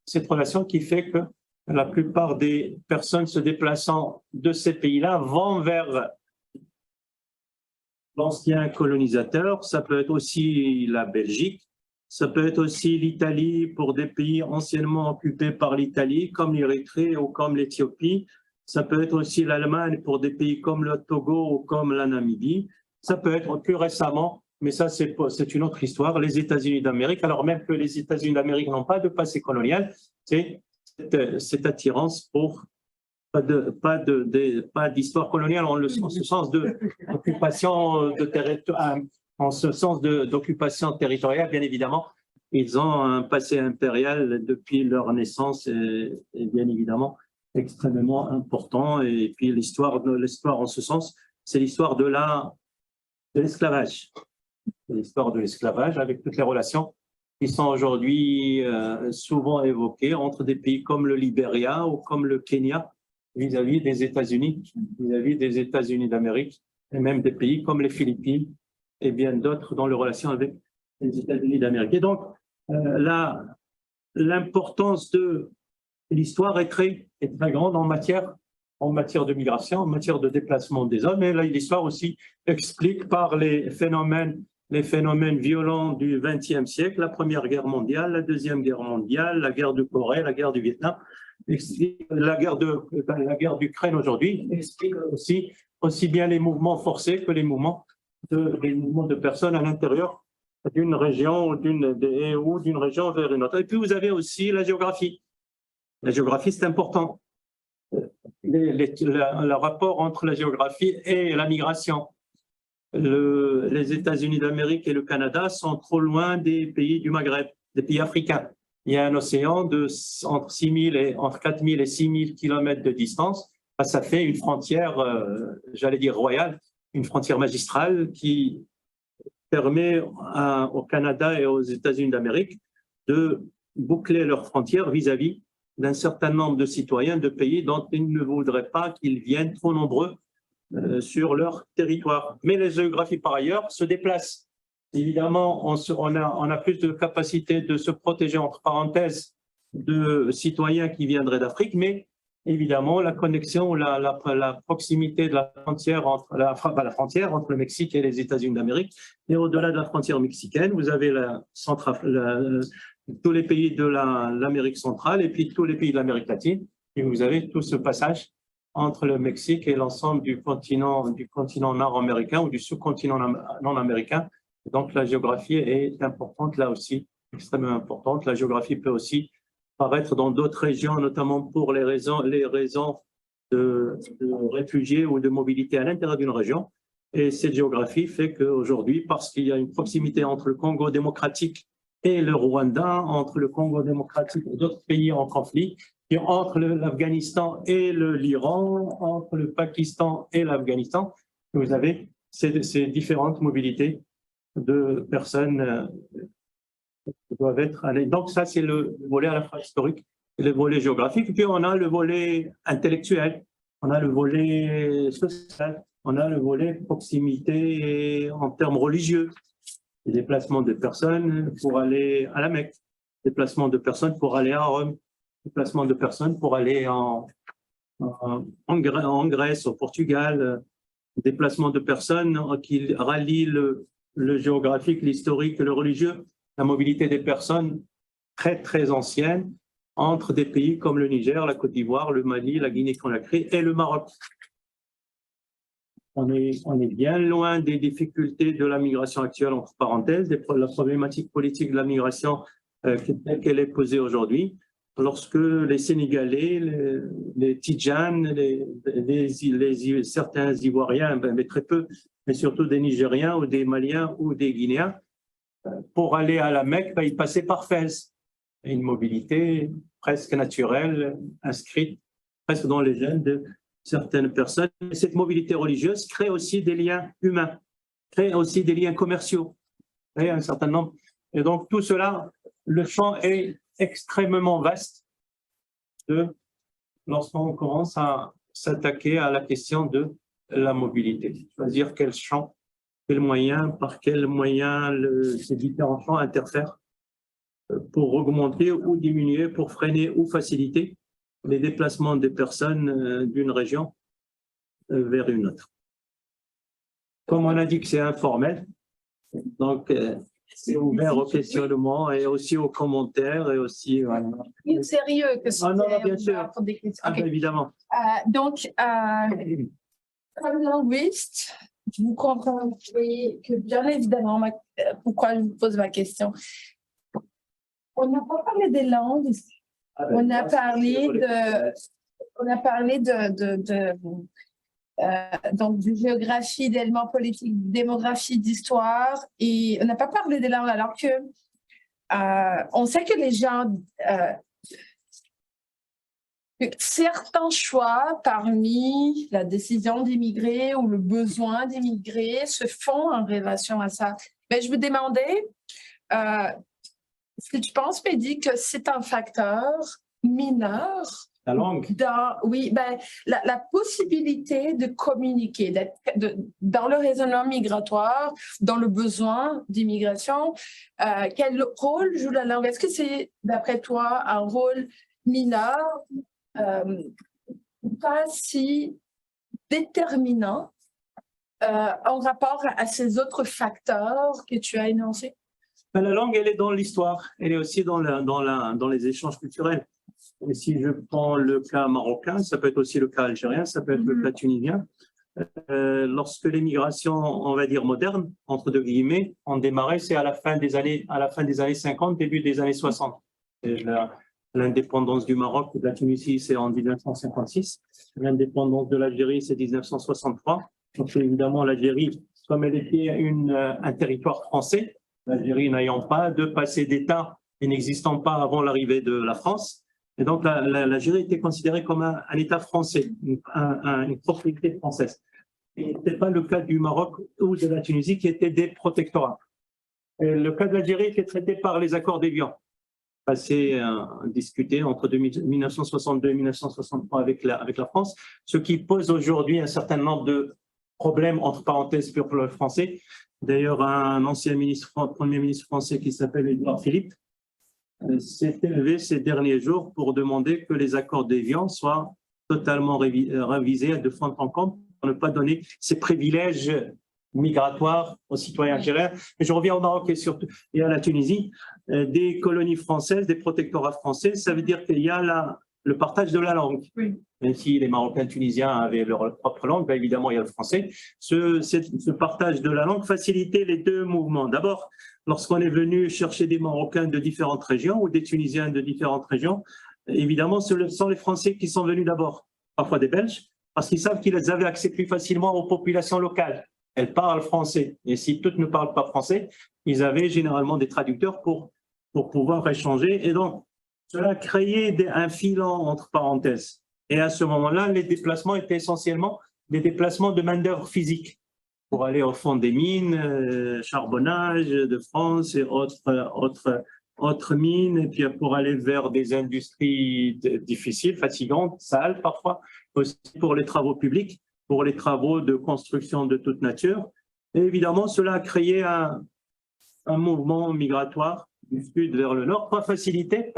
cette relation qui fait que la plupart des personnes se déplaçant de ces pays-là vont vers l'ancien colonisateur. Ça peut être aussi la Belgique, ça peut être aussi l'Italie pour des pays anciennement occupés par l'Italie, comme l'Érythrée ou comme l'Éthiopie. Ça peut être aussi l'Allemagne pour des pays comme le Togo ou comme la Namibie. Ça peut être plus récemment, mais ça c'est une autre histoire, les États-Unis d'Amérique, alors même que les États-Unis d'Amérique n'ont pas de passé colonial, c'est cette attirance pour pas d'histoire coloniale en ce sens d'occupation de territoire, en ce sens d'occupation territoriale, bien évidemment. Ils ont un passé impérial depuis leur naissance et bien évidemment extrêmement important. Et puis l'histoire en ce sens, c'est l'histoire de l'esclavage. L'histoire de l'esclavage avec toutes les relations qui sont aujourd'hui souvent évoquées entre des pays comme le Libéria ou comme le Kenya vis-à-vis des États-Unis d'Amérique, et même des pays comme les Philippines et bien d'autres dans les relations avec les États-Unis d'Amérique. Et donc, l'importance de l'histoire est très grande en matière de migration, en matière de déplacement des hommes. Et là, l'histoire aussi explique par les phénomènes violents du XXe siècle, la Première Guerre mondiale, la Deuxième Guerre mondiale, la guerre de Corée, la guerre du Vietnam, la guerre d'Ukraine aujourd'hui, explique aussi bien les mouvements forcés que les mouvements de personnes à l'intérieur d'une région ou d'une région vers une autre. Et puis vous avez aussi la géographie. La géographie, c'est important. Le rapport entre la géographie et la migration. Les États-Unis d'Amérique et le Canada sont trop loin des pays du Maghreb, des pays africains. Il y a un océan entre 4 000 et 6 000 kilomètres de distance. Ça fait une frontière, j'allais dire royale, une frontière magistrale qui permet au Canada et aux États-Unis d'Amérique de boucler leurs frontières vis-à-vis d'un certain nombre de citoyens de pays dont ils ne voudraient pas qu'ils viennent trop nombreux sur leur territoire. Mais les géographies, par ailleurs, se déplacent. Évidemment, on a plus de capacité de se protéger, entre parenthèses, de citoyens qui viendraient d'Afrique, mais évidemment, la connexion, la proximité de la frontière entre le Mexique et les États-Unis d'Amérique, et au-delà de la frontière mexicaine, vous avez tous les pays de l'Amérique centrale et puis tous les pays de l'Amérique latine, et vous avez tout ce passage entre le Mexique et l'ensemble du continent nord-américain ou du sous-continent non-américain. Donc la géographie est importante là aussi, extrêmement importante. La géographie peut aussi apparaître dans d'autres régions, notamment pour les raisons de réfugiés ou de mobilité à l'intérieur d'une région. Et cette géographie fait qu'aujourd'hui, parce qu'il y a une proximité entre le Congo démocratique et le Rwanda, entre le Congo démocratique et d'autres pays en conflit, et entre l'Afghanistan et l'Iran, entre le Pakistan et l'Afghanistan, vous avez ces différentes mobilités de personnes qui doivent être allées. Donc ça, c'est le volet à la fois historique et le volet géographique. Et puis on a le volet intellectuel. On a le volet social, on a le volet proximité en termes religieux, les déplacements de personnes pour aller à la Mecque, déplacements de personnes pour aller à Rome, déplacements de personnes pour aller en Grèce, au Portugal, déplacements de personnes qui rallient le géographique, l'historique et le religieux, la mobilité des personnes très, très anciennes entre des pays comme le Niger, la Côte d'Ivoire, le Mali, la Guinée-Conakry et le Maroc. On est bien loin des difficultés de la migration actuelle, entre parenthèses, la problématique politique de la migration telle qu'elle est posée aujourd'hui. Lorsque les Sénégalais, les Tidjanes, certains Ivoiriens, mais très peu, mais surtout des Nigériens ou des Maliens ou des Guinéens, pour aller à la Mecque, ils passaient par Fès. Une mobilité presque naturelle, inscrite presque dans les gènes de certaines personnes. Et cette mobilité religieuse crée aussi des liens humains, crée aussi des liens commerciaux, et un certain nombre. Et donc tout cela, le champ est extrêmement vaste lorsqu'on commence à s'attaquer à la question de la mobilité. Choisir quel champ, quel moyen, par quel moyen ces différents champs interfèrent pour augmenter ou diminuer, pour freiner ou faciliter les déplacements des personnes d'une région vers une autre. Comme on a dit que c'est informel, donc c'est ouvert au questionnement et aussi aux commentaires et aussi… Sérieux que c'est non, bien sûr. pour des questions. Okay. Évidemment. Donc, comme linguiste, vous comprenez que bien évidemment, pourquoi je vous pose ma question. On n'a pas parlé des langues, on a parlé donc de géographie, d'éléments politiques, démographie, d'histoire, et on n'a pas parlé des langues alors que on sait que les gens, que certains choix parmi la décision d'immigrer ou le besoin d'immigrer se font en relation à ça. Mais je vous demandais, est-ce que tu penses, Mehdi, que c'est un facteur mineur? La langue. Oui, la possibilité de communiquer, dans le raisonnement migratoire, dans le besoin d'immigration, quel rôle joue la langue? Est-ce que c'est, d'après toi, un rôle mineur, pas si déterminant en rapport à ces autres facteurs que tu as énoncés? La langue, elle est dans l'histoire, elle est aussi dans les échanges culturels. Et si je prends le cas marocain, ça peut être aussi le cas algérien, ça peut être le cas tunisien. Lorsque les migrations, on va dire modernes, entre deux guillemets, ont démarré, c'est à la fin des années 50, début des années 60. L'indépendance du Maroc ou de la Tunisie, c'est en 1956. L'indépendance de l'Algérie, c'est 1963. Donc évidemment, l'Algérie, comme elle était un territoire français, l'Algérie n'ayant pas de passé d'État et n'existant pas avant l'arrivée de la France. Et donc, l'Algérie était considérée comme un État français, une propriété française. Et ce n'était pas le cas du Maroc ou de la Tunisie qui étaient des protectorats. Et le cas de l'Algérie était traité par les accords d'Évian, passé discuté entre 1962 et 1963 avec la France, ce qui pose aujourd'hui un certain nombre de problèmes, entre parenthèses, pour le français. D'ailleurs, un ancien premier ministre français qui s'appelle Édouard Philippe s'est élevé ces derniers jours pour demander que les accords d'Évian soient totalement révisés de fond en comble pour ne pas donner ces privilèges migratoires aux citoyens algériens. Et je reviens au Maroc et à la Tunisie, des colonies françaises, des protectorats français, ça veut dire qu'il y a le partage de la langue. Oui. Même si les Marocains tunisiens avaient leur propre langue, bien évidemment, il y a le français. Ce partage de la langue facilitait les deux mouvements. D'abord, lorsqu'on est venu chercher des Marocains de différentes régions ou des Tunisiens de différentes régions, évidemment, ce sont les Français qui sont venus d'abord, parfois des Belges, parce qu'ils savent qu'ils avaient accès plus facilement aux populations locales. Elles parlent français. Et si toutes ne parlent pas français, ils avaient généralement des traducteurs pour pouvoir échanger. Et donc, cela créait un filant entre parenthèses. Et à ce moment-là, les déplacements étaient essentiellement des déplacements de main-d'œuvre physique pour aller au fond des mines, charbonnage de France et autres mines, et puis pour aller vers des industries difficiles, fatigantes, sales parfois, aussi pour les travaux publics, pour les travaux de construction de toute nature. Et évidemment, cela a créé un mouvement migratoire du sud vers le nord, pas facilité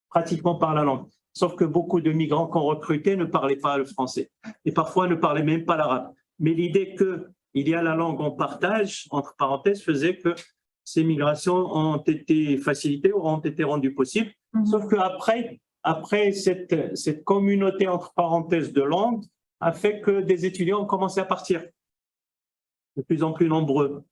pratiquement par la langue. Sauf que beaucoup de migrants qu'on recrutait ne parlaient pas le français et parfois ne parlaient même pas l'arabe. Mais l'idée qu'il y a la langue en partage, entre parenthèses, faisait que ces migrations ont été facilitées ou ont été rendues possibles. Sauf qu'après, cette communauté, entre parenthèses, de langue a fait que des étudiants ont commencé à partir, de plus en plus nombreux.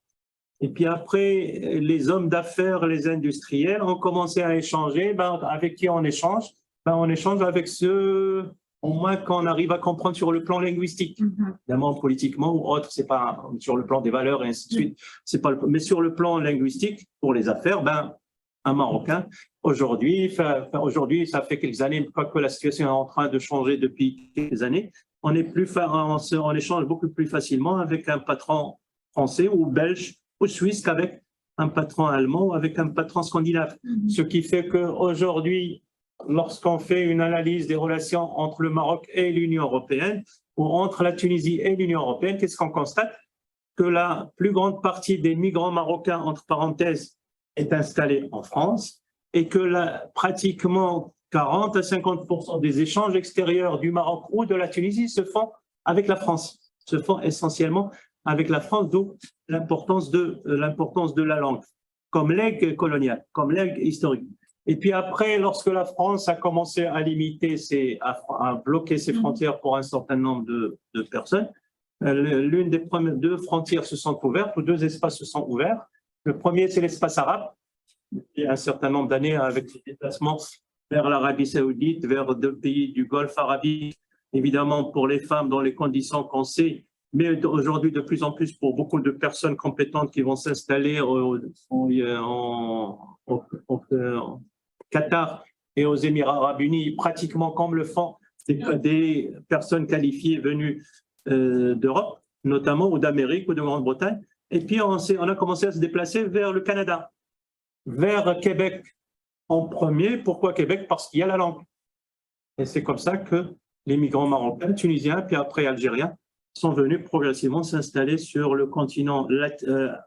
Et puis après, les hommes d'affaires, les industriels ont commencé à échanger. Avec qui on échange? On échange avec ceux, au moins qu'on arrive à comprendre sur le plan linguistique. Évidemment, politiquement ou autre, c'est pas sur le plan des valeurs et ainsi de suite. C'est pas mais sur le plan linguistique, pour les affaires, un Marocain, aujourd'hui, ça fait quelques années, quoique la situation est en train de changer depuis quelques années, on échange beaucoup plus facilement avec un patron français ou belge ou suisse qu'avec un patron allemand ou avec un patron scandinave. Ce qui fait qu'aujourd'hui, lorsqu'on fait une analyse des relations entre le Maroc et l'Union européenne, ou entre la Tunisie et l'Union européenne, qu'est-ce qu'on constate? Que la plus grande partie des migrants marocains, entre parenthèses, est installée en France et que pratiquement 40 à 50% des échanges extérieurs du Maroc ou de la Tunisie se font avec la France, se font essentiellement avec la France, d'où l'importance de la langue comme legs colonial, comme legs historique. Et puis après, lorsque la France a commencé à limiter, à bloquer ses frontières pour un certain nombre de personnes, l'une des premières deux frontières se sont ouvertes, ou deux espaces se sont ouverts. Le premier, c'est l'espace arabe. Il y a un certain nombre d'années, avec les déplacements vers l'Arabie saoudite, vers deux pays du Golfe arabique, évidemment pour les femmes dans les conditions qu'on sait, mais aujourd'hui de plus en plus pour beaucoup de personnes compétentes qui vont s'installer au Qatar et aux Émirats arabes unis, pratiquement comme le font des personnes qualifiées venues d'Europe, notamment, ou d'Amérique ou de Grande-Bretagne. Et puis on a commencé à se déplacer vers le Canada, vers Québec en premier. Pourquoi Québec? Parce qu'il y a la langue. Et c'est comme ça que les migrants marocains, tunisiens, puis après algériens, sont venus progressivement s'installer sur le continent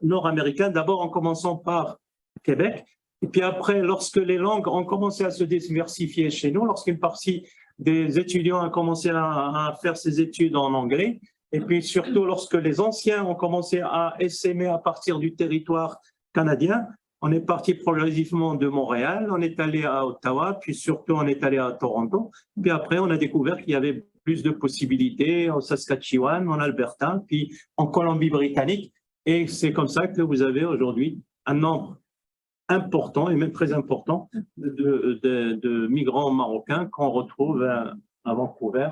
nord-américain, d'abord en commençant par Québec. Et puis après, lorsque les langues ont commencé à se diversifier chez nous, lorsqu'une partie des étudiants a commencé à faire ses études en anglais, et puis surtout lorsque les anciens ont commencé à essaimer à partir du territoire canadien, on est parti progressivement de Montréal, on est allé à Ottawa, puis surtout on est allé à Toronto. Puis après, on a découvert qu'il y avait plus de possibilités au Saskatchewan, en Alberta, puis en Colombie-Britannique. Et c'est comme ça que vous avez aujourd'hui un nombre important, et même très important, de migrants marocains qu'on retrouve à Vancouver,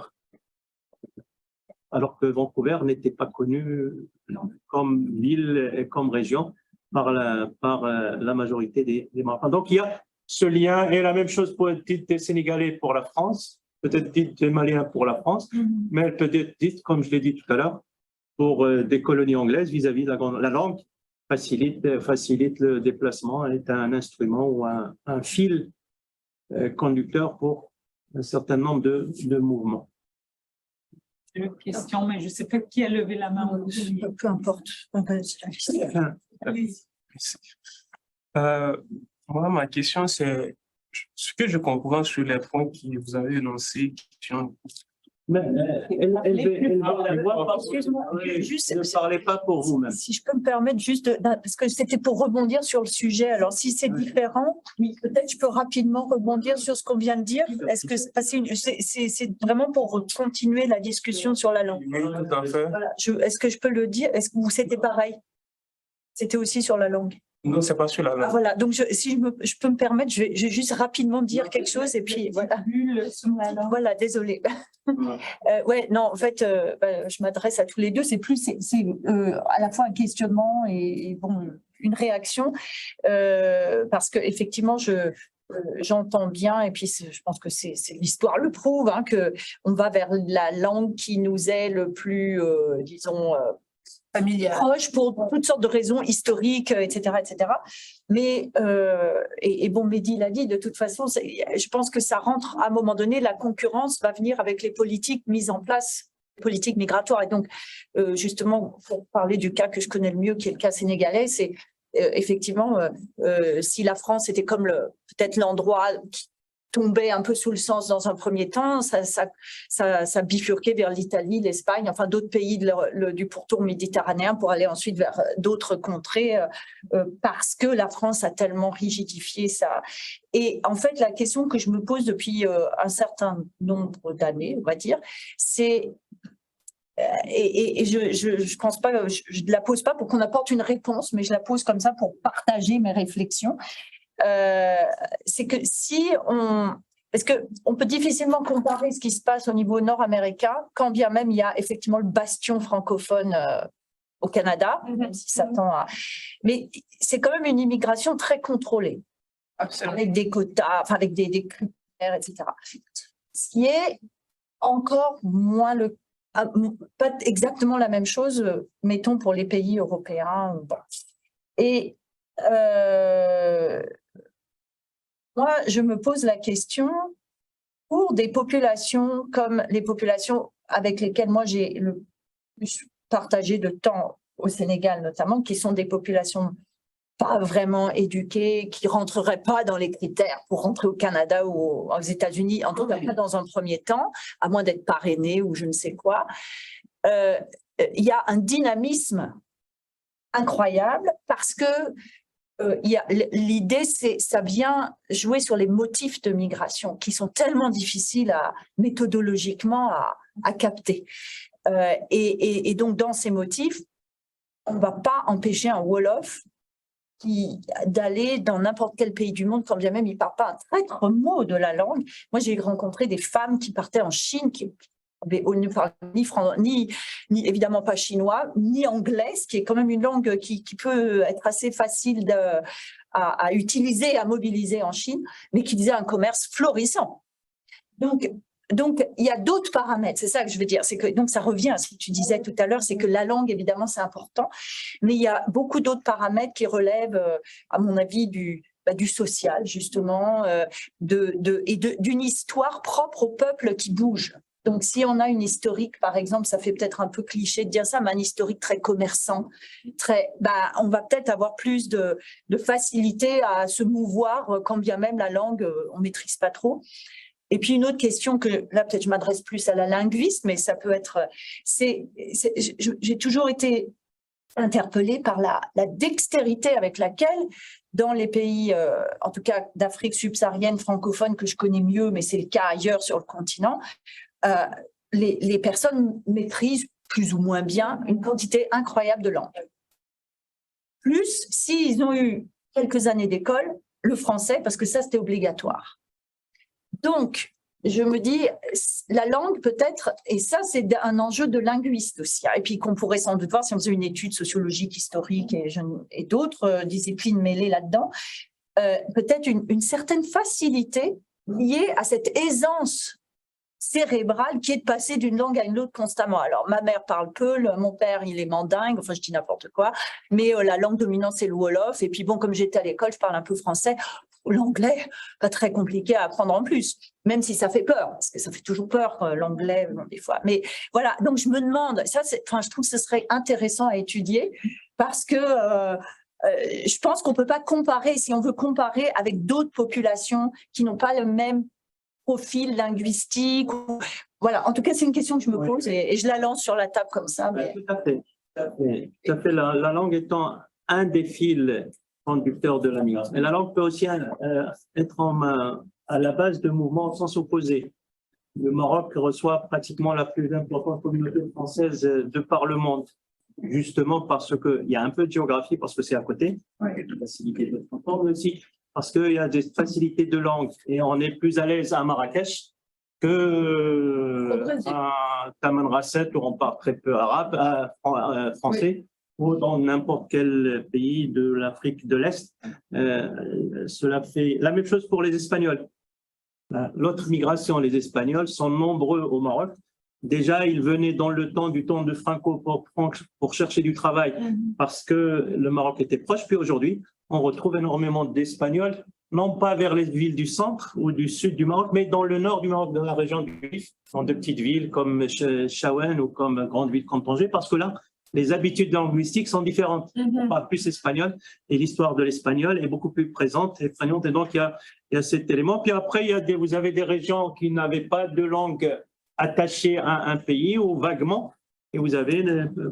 alors que Vancouver n'était pas connu comme ville et comme région par la majorité des Marocains. Donc il y a ce lien, et la même chose peut être dite des Sénégalais pour la France, peut-être dite des Maliens pour la France, mais elle peut être dite, comme je l'ai dit tout à l'heure, pour des colonies anglaises vis-à-vis de la langue. Facilite le déplacement, est un instrument ou un fil conducteur pour un certain nombre de mouvements. J'ai une question, mais je ne sais pas qui a levé la main. Peu importe. Moi, ma question, c'est ce que je comprends sur les points que vous avez énoncés. Ne parlez pas pour vous-même. Si je peux me permettre juste, parce que c'était pour rebondir sur le sujet. Alors, si c'est différent, peut-être je peux rapidement rebondir sur ce qu'on vient de dire. Est-ce que c'est vraiment pour continuer la discussion sur la langue? Oui, tout à fait. Voilà. Est-ce que je peux le dire? Est-ce que c'était pareil? C'était aussi sur la langue? Non, c'est pas sur la langue. Voilà, donc si je peux me permettre, je vais juste rapidement dire quelque chose et puis voilà. Voilà, désolée. Ouais, non, en fait, je m'adresse à tous les deux. C'est à la fois un questionnement et bon, une réaction parce que effectivement, j'entends bien, et puis je pense que c'est l'histoire le prouve, hein, que on va vers la langue qui nous est le plus, disons, Familial. proches pour toutes sortes de raisons historiques, etc., etc. Mais, et bon, Mehdi l'a dit, de toute façon, je pense que ça rentre à un moment donné, la concurrence va venir avec les politiques mises en place, politiques migratoires. Et donc, justement, pour parler du cas que je connais le mieux, qui est le cas sénégalais, c'est effectivement, si la France était comme peut-être l'endroit qui tombait un peu sous le sens dans un premier temps, ça bifurquait vers l'Italie, l'Espagne, enfin d'autres pays du pourtour méditerranéen pour aller ensuite vers d'autres contrées parce que la France a tellement rigidifié ça. Et en fait, la question que je me pose depuis un certain nombre d'années, on va dire, c'est et je pense pas, je ne la pose pas pour qu'on apporte une réponse, mais je la pose comme ça pour partager mes réflexions. C'est que parce qu'on peut difficilement comparer ce qui se passe au niveau nord-américain, quand bien même il y a effectivement le bastion francophone au Canada, même si ça tend à... Mais c'est quand même une immigration très contrôlée, Absolument. avec des quotas, enfin avec des critères, etc. Ce qui est encore moins pas exactement la même chose, mettons, pour les pays européens. Bon. Et moi, je me pose la question, pour des populations comme les populations avec lesquelles moi j'ai le plus partagé de temps au Sénégal notamment, qui sont des populations pas vraiment éduquées, qui ne rentreraient pas dans les critères pour rentrer au Canada ou aux États-Unis, en tout cas pas dans un premier temps, à moins d'être parrainé ou je ne sais quoi. Il y a un dynamisme incroyable parce que l'idée, ça vient jouer sur les motifs de migration qui sont tellement difficiles méthodologiquement à capter. Et donc, dans ces motifs, on ne va pas empêcher un Wolof d'aller dans n'importe quel pays du monde, quand bien même il ne parle pas un traître mot de la langue. Moi, j'ai rencontré des femmes qui partaient en Chine, qui ne parlent ni évidemment pas chinois, ni anglais, ce qui est quand même une langue qui peut être assez facile à utiliser, à mobiliser en Chine, mais qui faisait un commerce florissant. Donc, il y a d'autres paramètres, c'est ça que je veux dire. Donc, ça revient à ce que tu disais tout à l'heure, c'est que la langue, évidemment, c'est important, mais il y a beaucoup d'autres paramètres qui relèvent, à mon avis, du social, justement, d'une histoire propre au peuple qui bouge. Donc, si on a une historique, par exemple, ça fait peut-être un peu cliché de dire ça, mais un historique très commerçant, on va peut-être avoir plus de facilité à se mouvoir, quand bien même la langue, on ne maîtrise pas trop. Et puis une autre question que là peut-être je m'adresse plus à la linguiste, mais ça peut être, j'ai toujours été interpellée par la dextérité avec laquelle dans les pays, en tout cas d'Afrique subsaharienne francophone que je connais mieux, mais c'est le cas ailleurs sur le continent, les personnes maîtrisent plus ou moins bien une quantité incroyable de langues. Plus s'ils ont eu quelques années d'école, le français, parce que ça c'était obligatoire. Donc, je me dis, la langue peut-être, et ça c'est un enjeu de linguiste aussi, et puis qu'on pourrait sans doute voir si on faisait une étude sociologique, historique et d'autres disciplines mêlées là-dedans, peut-être une certaine facilité liée à cette aisance cérébrale qui est de passer d'une langue à une autre constamment. Alors, ma mère parle peu, mon père, il est mandingue, enfin, je dis n'importe quoi, mais la langue dominante, c'est le Wolof, et puis bon, comme j'étais à l'école, je parle un peu français. L'anglais, pas très compliqué à apprendre en plus, même si ça fait peur, parce que ça fait toujours peur, l'anglais, des fois. Mais voilà, donc je me demande, je trouve que ce serait intéressant à étudier, parce que je pense qu'on ne peut pas comparer, si on veut comparer avec d'autres populations qui n'ont pas le même profil linguistique. Voilà, en tout cas, c'est une question que je me pose et je la lance sur la table comme ça. Mais... Tout à fait. La langue étant un des fils conducteurs de la migration. Mais la langue peut aussi être à la base de mouvements sans s'opposer. Le Maroc reçoit pratiquement la plus importante communauté française de par le monde, justement parce qu'il y a un peu de géographie, parce que c'est à côté, il y a des facilités de transport, mais aussi parce qu'il y a des facilités de langue et on est plus à l'aise à Marrakech qu'à Tamanrasset où on parle très peu français. Ou dans n'importe quel pays de l'Afrique de l'Est. Cela fait la même chose pour les Espagnols. L'autre migration, les Espagnols sont nombreux au Maroc Déjà, ils venaient dans le temps du temps de Franco pour chercher du travail parce que le Maroc était proche. Puis aujourd'hui, on retrouve énormément d'Espagnols, non pas vers les villes du centre ou du sud du Maroc, mais dans le nord du Maroc, dans la région du Rif, dans de petites villes comme Chaouane ou comme grande ville comme Tanger, parce que là, les habitudes linguistiques sont différentes. On parle plus espagnol et l'histoire de l'espagnol est beaucoup plus présente et prégnante. Et donc, il y a cet élément. Puis après, vous avez des régions qui n'avaient pas de langue attachée à un pays ou vaguement. Et vous avez,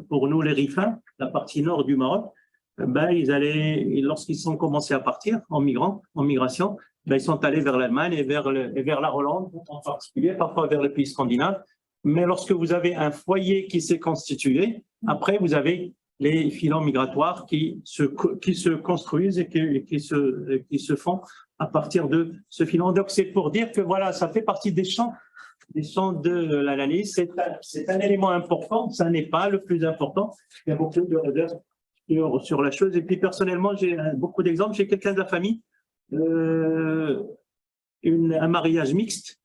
pour nous, les Rifins, la partie nord du Maroc, lorsqu'ils sont commencés à partir en migration, ils sont allés vers l'Allemagne et vers la Hollande en particulier, parfois vers les pays scandinaves. Mais lorsque vous avez un foyer qui s'est constitué, après vous avez les filons migratoires qui se construisent et qui se font à partir de ce filon. Donc c'est pour dire que voilà, ça fait partie des champs de l'analyse. C'est un élément important, ça n'est pas le plus important. Il y a beaucoup de réserves sur la chose. Et puis personnellement, j'ai beaucoup d'exemples. J'ai quelqu'un de la famille, un mariage mixte,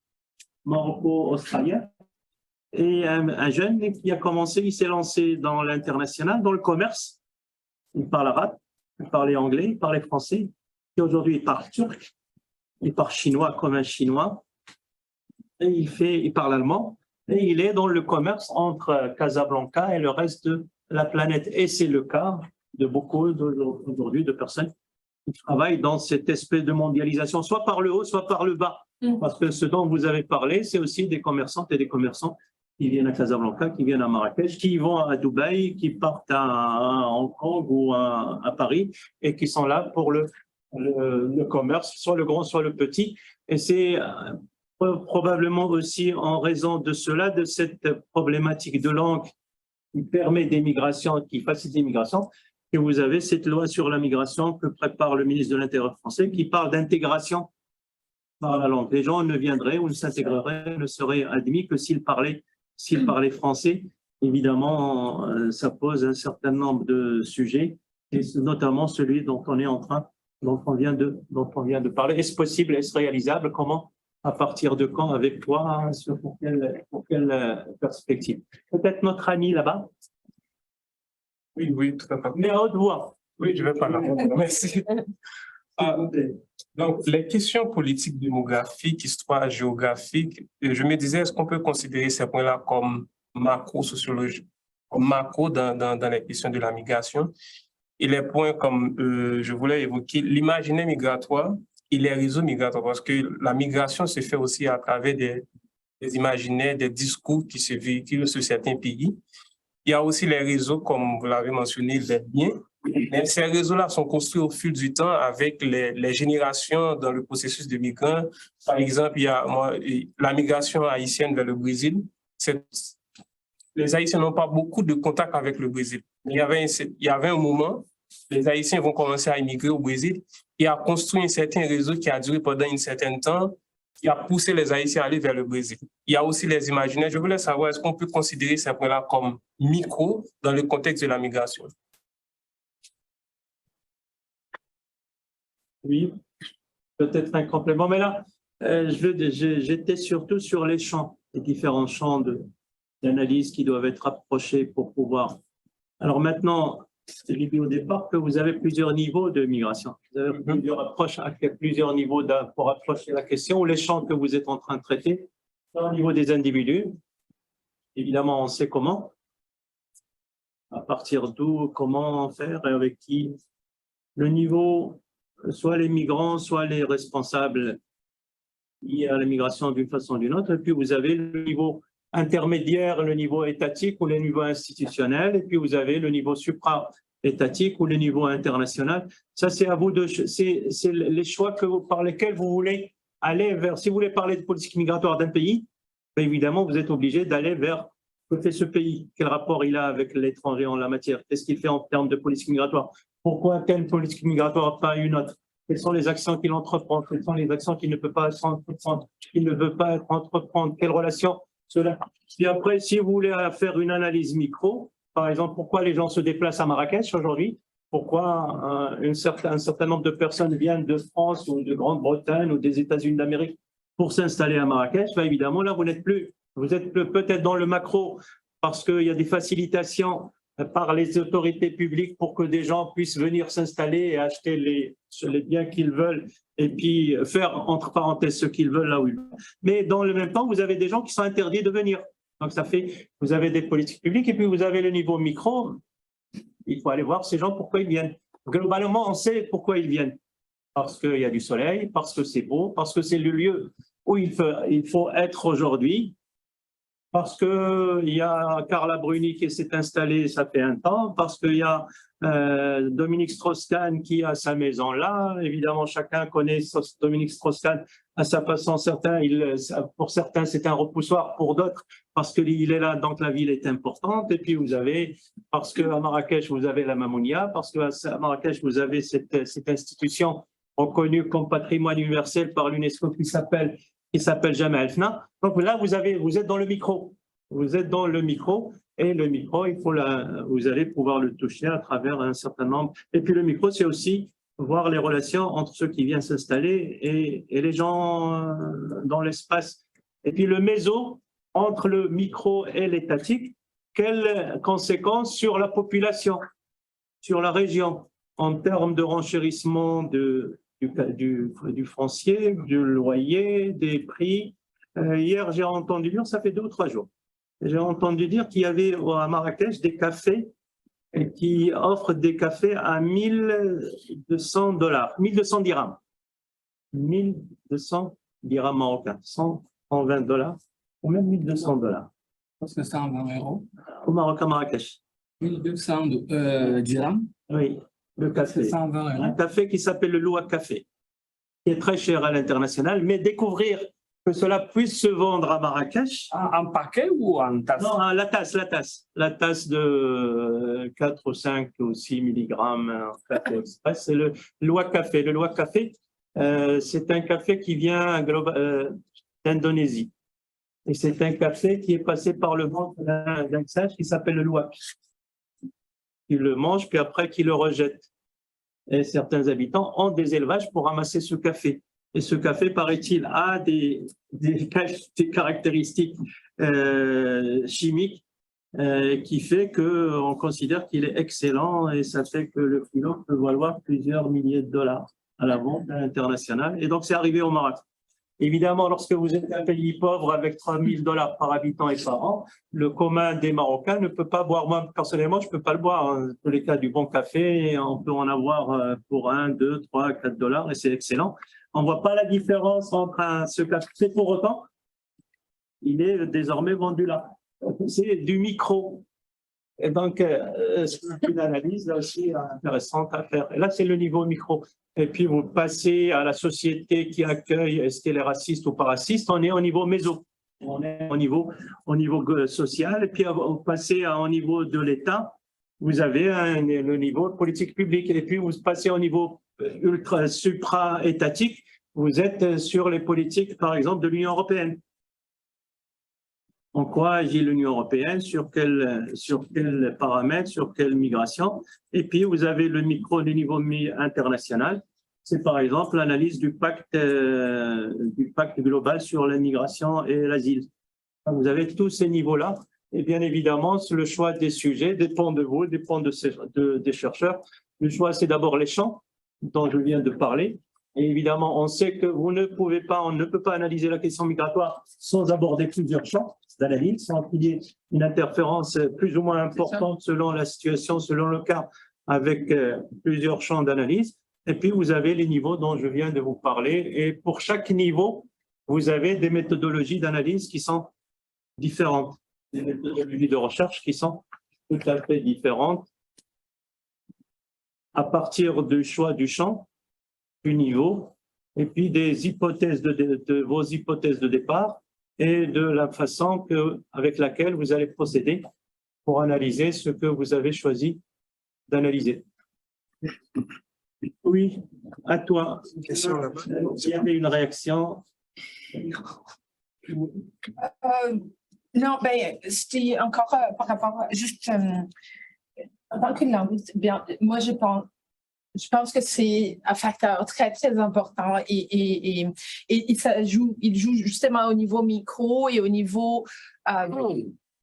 maroco-australien, et un jeune qui a commencé, il s'est lancé dans l'international, dans le commerce. Il parle arabe, il parlait anglais, il parlait français. Et aujourd'hui, il parle turc, il parle chinois comme un chinois. Et il parle allemand. Et il est dans le commerce entre Casablanca et le reste de la planète. Et c'est le cas de beaucoup aujourd'hui de personnes qui travaillent dans cette espèce de mondialisation, soit par le haut, soit par le bas. Parce que ce dont vous avez parlé, c'est aussi des commerçantes et des commerçants qui viennent à Casablanca, qui viennent à Marrakech, qui vont à Dubaï, qui partent à Hong Kong ou à Paris et qui sont là pour le commerce, soit le grand, soit le petit. Et c'est probablement aussi en raison de cela, de cette problématique de langue qui permet des migrations, qui facilite l'immigration, que vous avez cette loi sur la migration que prépare le ministre de l'Intérieur français qui parle d'intégration par la langue. Les gens ne viendraient ou ne s'intégreraient, ne seraient admis que s'ils parlaient français. Évidemment, ça pose un certain nombre de sujets, et notamment celui dont on vient de parler. Est-ce possible, est-ce réalisable? Comment? À partir de quand? Avec quoi? Pour quelle perspective? Peut-être notre ami là-bas? Oui, tout à fait. Mais à haute voix. Oui, je vais parler. Merci. Donc, les questions politiques, démographiques, histoire, géographique, je me disais, est-ce qu'on peut considérer ces points-là comme macro-sociologie, comme macro dans les questions de la migration? Et les points comme je voulais évoquer, l'imaginaire migratoire et les réseaux migratoires, parce que la migration se fait aussi à travers des imaginaires, des discours qui se véhiculent sur certains pays. Il y a aussi les réseaux, comme vous l'avez mentionné, les biens. Mais ces réseaux-là sont construits au fil du temps avec les générations dans le processus de migrants. Par exemple, il y a la migration haïtienne vers le Brésil. Les Haïtiens n'ont pas beaucoup de contact avec le Brésil. Il y avait un moment, les Haïtiens vont commencer à immigrer au Brésil et à construire un certain réseau qui a duré pendant un certain temps, qui a poussé les Haïtiens à aller vers le Brésil. Il y a aussi les imaginaires. Je voulais savoir, est-ce qu'on peut considérer ces points-là comme micro dans le contexte de la migration? Oui, peut-être un complément. Mais là, j'étais surtout sur les champs, les différents champs d'analyse qui doivent être approchés pour pouvoir. Alors maintenant, j'ai dit au départ que vous avez plusieurs niveaux de migration. Vous avez plusieurs approches, plusieurs niveaux pour approcher la question, ou les champs que vous êtes en train de traiter. Au niveau des individus, évidemment, on sait comment. À partir d'où, comment faire et avec qui. Le niveau, soit les migrants, soit les responsables liés à la migration d'une façon ou d'une autre. Et puis vous avez le niveau intermédiaire, le niveau étatique ou le niveau institutionnel, et puis vous avez le niveau supra-étatique ou le niveau international. Ça, c'est à vous c'est les choix par lesquels vous voulez aller vers. Si vous voulez parler de politique migratoire d'un pays, bien évidemment, vous êtes obligé d'aller vers ce que fait ce pays, quel rapport il a avec l'étranger en la matière, qu'est-ce qu'il fait en termes de politique migratoire, pourquoi telle politique migratoire, pas une autre. Quelles sont les actions qu'il entreprend, quelles sont les actions qu'il ne peut pas entreprendre, qu'il ne veut pas entreprendre, quelles relations cela. Et après, si vous voulez faire une analyse micro, par exemple, pourquoi les gens se déplacent à Marrakech aujourd'hui, pourquoi un certain nombre de personnes viennent de France ou de Grande-Bretagne ou des États-Unis d'Amérique pour s'installer à Marrakech, ben évidemment, là, vous n'êtes plus Vous êtes peut-être dans le macro parce qu'il y a des facilitations par les autorités publiques pour que des gens puissent venir s'installer et acheter les biens qu'ils veulent et puis faire, entre parenthèses, ce qu'ils veulent là où ils veulent. Mais dans le même temps, vous avez des gens qui sont interdits de venir. Donc, ça fait, vous avez des politiques publiques et puis vous avez le niveau micro. Il faut aller voir ces gens pourquoi ils viennent. Globalement, on sait pourquoi ils viennent. Parce qu'il y a du soleil, parce que c'est beau, parce que c'est le lieu où il faut être aujourd'hui, parce qu'il y a Carla Bruni qui s'est installée, ça fait un temps, parce qu'il y a Dominique Strauss-Kahn qui a sa maison là. Évidemment, chacun connaît Dominique Strauss-Kahn à sa façon. Pour certains, c'est un repoussoir, pour d'autres, parce qu'il est là, donc la ville est importante. Et puis, vous avez, parce qu'à Marrakech, vous avez la Mamounia, parce qu'à Marrakech, vous avez cette institution reconnue comme patrimoine universel par l'UNESCO qui s'appelle Jemaa el-Fna. Donc là, vous êtes dans le micro. Vous êtes dans le micro. Et le micro, vous allez pouvoir le toucher à travers un certain nombre. Et puis le micro, c'est aussi voir les relations entre ceux qui viennent s'installer et les gens dans l'espace. Et puis le méso, entre le micro et l'étatique, quelles conséquences sur la population, sur la région, en termes de renchérissement du foncier, du loyer, des prix. Hier, j'ai entendu dire, ça fait 2 ou 3 jours, j'ai entendu dire qu'il y avait à Marrakech des cafés qui offrent des cafés à 1200 $, 1200 dirhams. 1200 dirhams marocains, 120 $, ou même 1200 $. Parce que 120 €. Au Maroc, à Marrakech. 1200 dirhams. Oui, le café. 120 €. Un café qui s'appelle le Loua Café, qui est très cher à l'international, mais découvrir que cela puisse se vendre à Marrakech. En paquet ou en tasse? Non, la tasse. La tasse de 4 ou 5 ou 6 milligrammes en café express, c'est le Loua Café. Le Loua Café, c'est un café qui vient d'Indonésie. Et c'est un café qui est passé par le ventre d'un sage qui s'appelle le Louak. Qui le mange, puis après qui le rejette. Et certains habitants ont des élevages pour ramasser ce café. Et ce café, paraît-il, a des caractéristiques chimiques qui fait qu'on considère qu'il est excellent et ça fait que le kilo peut valoir plusieurs milliers de dollars à la vente internationale. Et donc, c'est arrivé au Maroc. Évidemment, lorsque vous êtes un pays pauvre avec 3 000 $ par habitant et par an, le commun des Marocains ne peut pas boire. Moi, personnellement, je ne peux pas le boire. Dans tous les cas, du bon café, on peut en avoir pour 1, 2, 3, 4 $ et c'est excellent. On ne voit pas la différence entre ce café. Pour autant, il est désormais vendu là. C'est du micro. Et donc, c'est une analyse là aussi intéressante à faire. Et là, c'est le niveau micro. Et puis, vous passez à la société qui accueille, est-ce qu'elle est raciste ou pas raciste? On est au niveau méso. On est au niveau social. Et puis, vous passez au niveau de l'État. Vous avez le niveau politique publique. Et puis, vous passez au niveau supra-étatique. Vous êtes sur les politiques, par exemple, de l'Union européenne. En quoi agit l'Union européenne, sur quels paramètres, sur quelle migration. Et puis, vous avez le micro du niveau international. C'est par exemple l'analyse du pacte global sur la migration et l'asile. Vous avez tous ces niveaux-là. Et bien évidemment, le choix des sujets dépend de vous, dépend des chercheurs. Le choix, c'est d'abord les champs dont je viens de parler. Et évidemment, on sait que on ne peut pas analyser la question migratoire sans aborder plusieurs champs d'analyse, sans qu'il y ait une interférence plus ou moins importante selon la situation, selon le cas, avec plusieurs champs d'analyse. Et puis, vous avez les niveaux dont je viens de vous parler. Et pour chaque niveau, vous avez des méthodologies d'analyse qui sont différentes, des méthodologies de recherche qui sont tout à fait différentes à partir du choix du champ, du niveau, et puis des hypothèses de vos hypothèses de départ et de la façon avec laquelle vous allez procéder pour analyser ce que vous avez choisi d'analyser. Oui, à toi. Il y avait une réaction. Non, ben, c'était encore par rapport juste en tant que linguiste, bien, moi je pense, Je pense que c'est un facteur très, très important et il joue justement au niveau micro et au niveau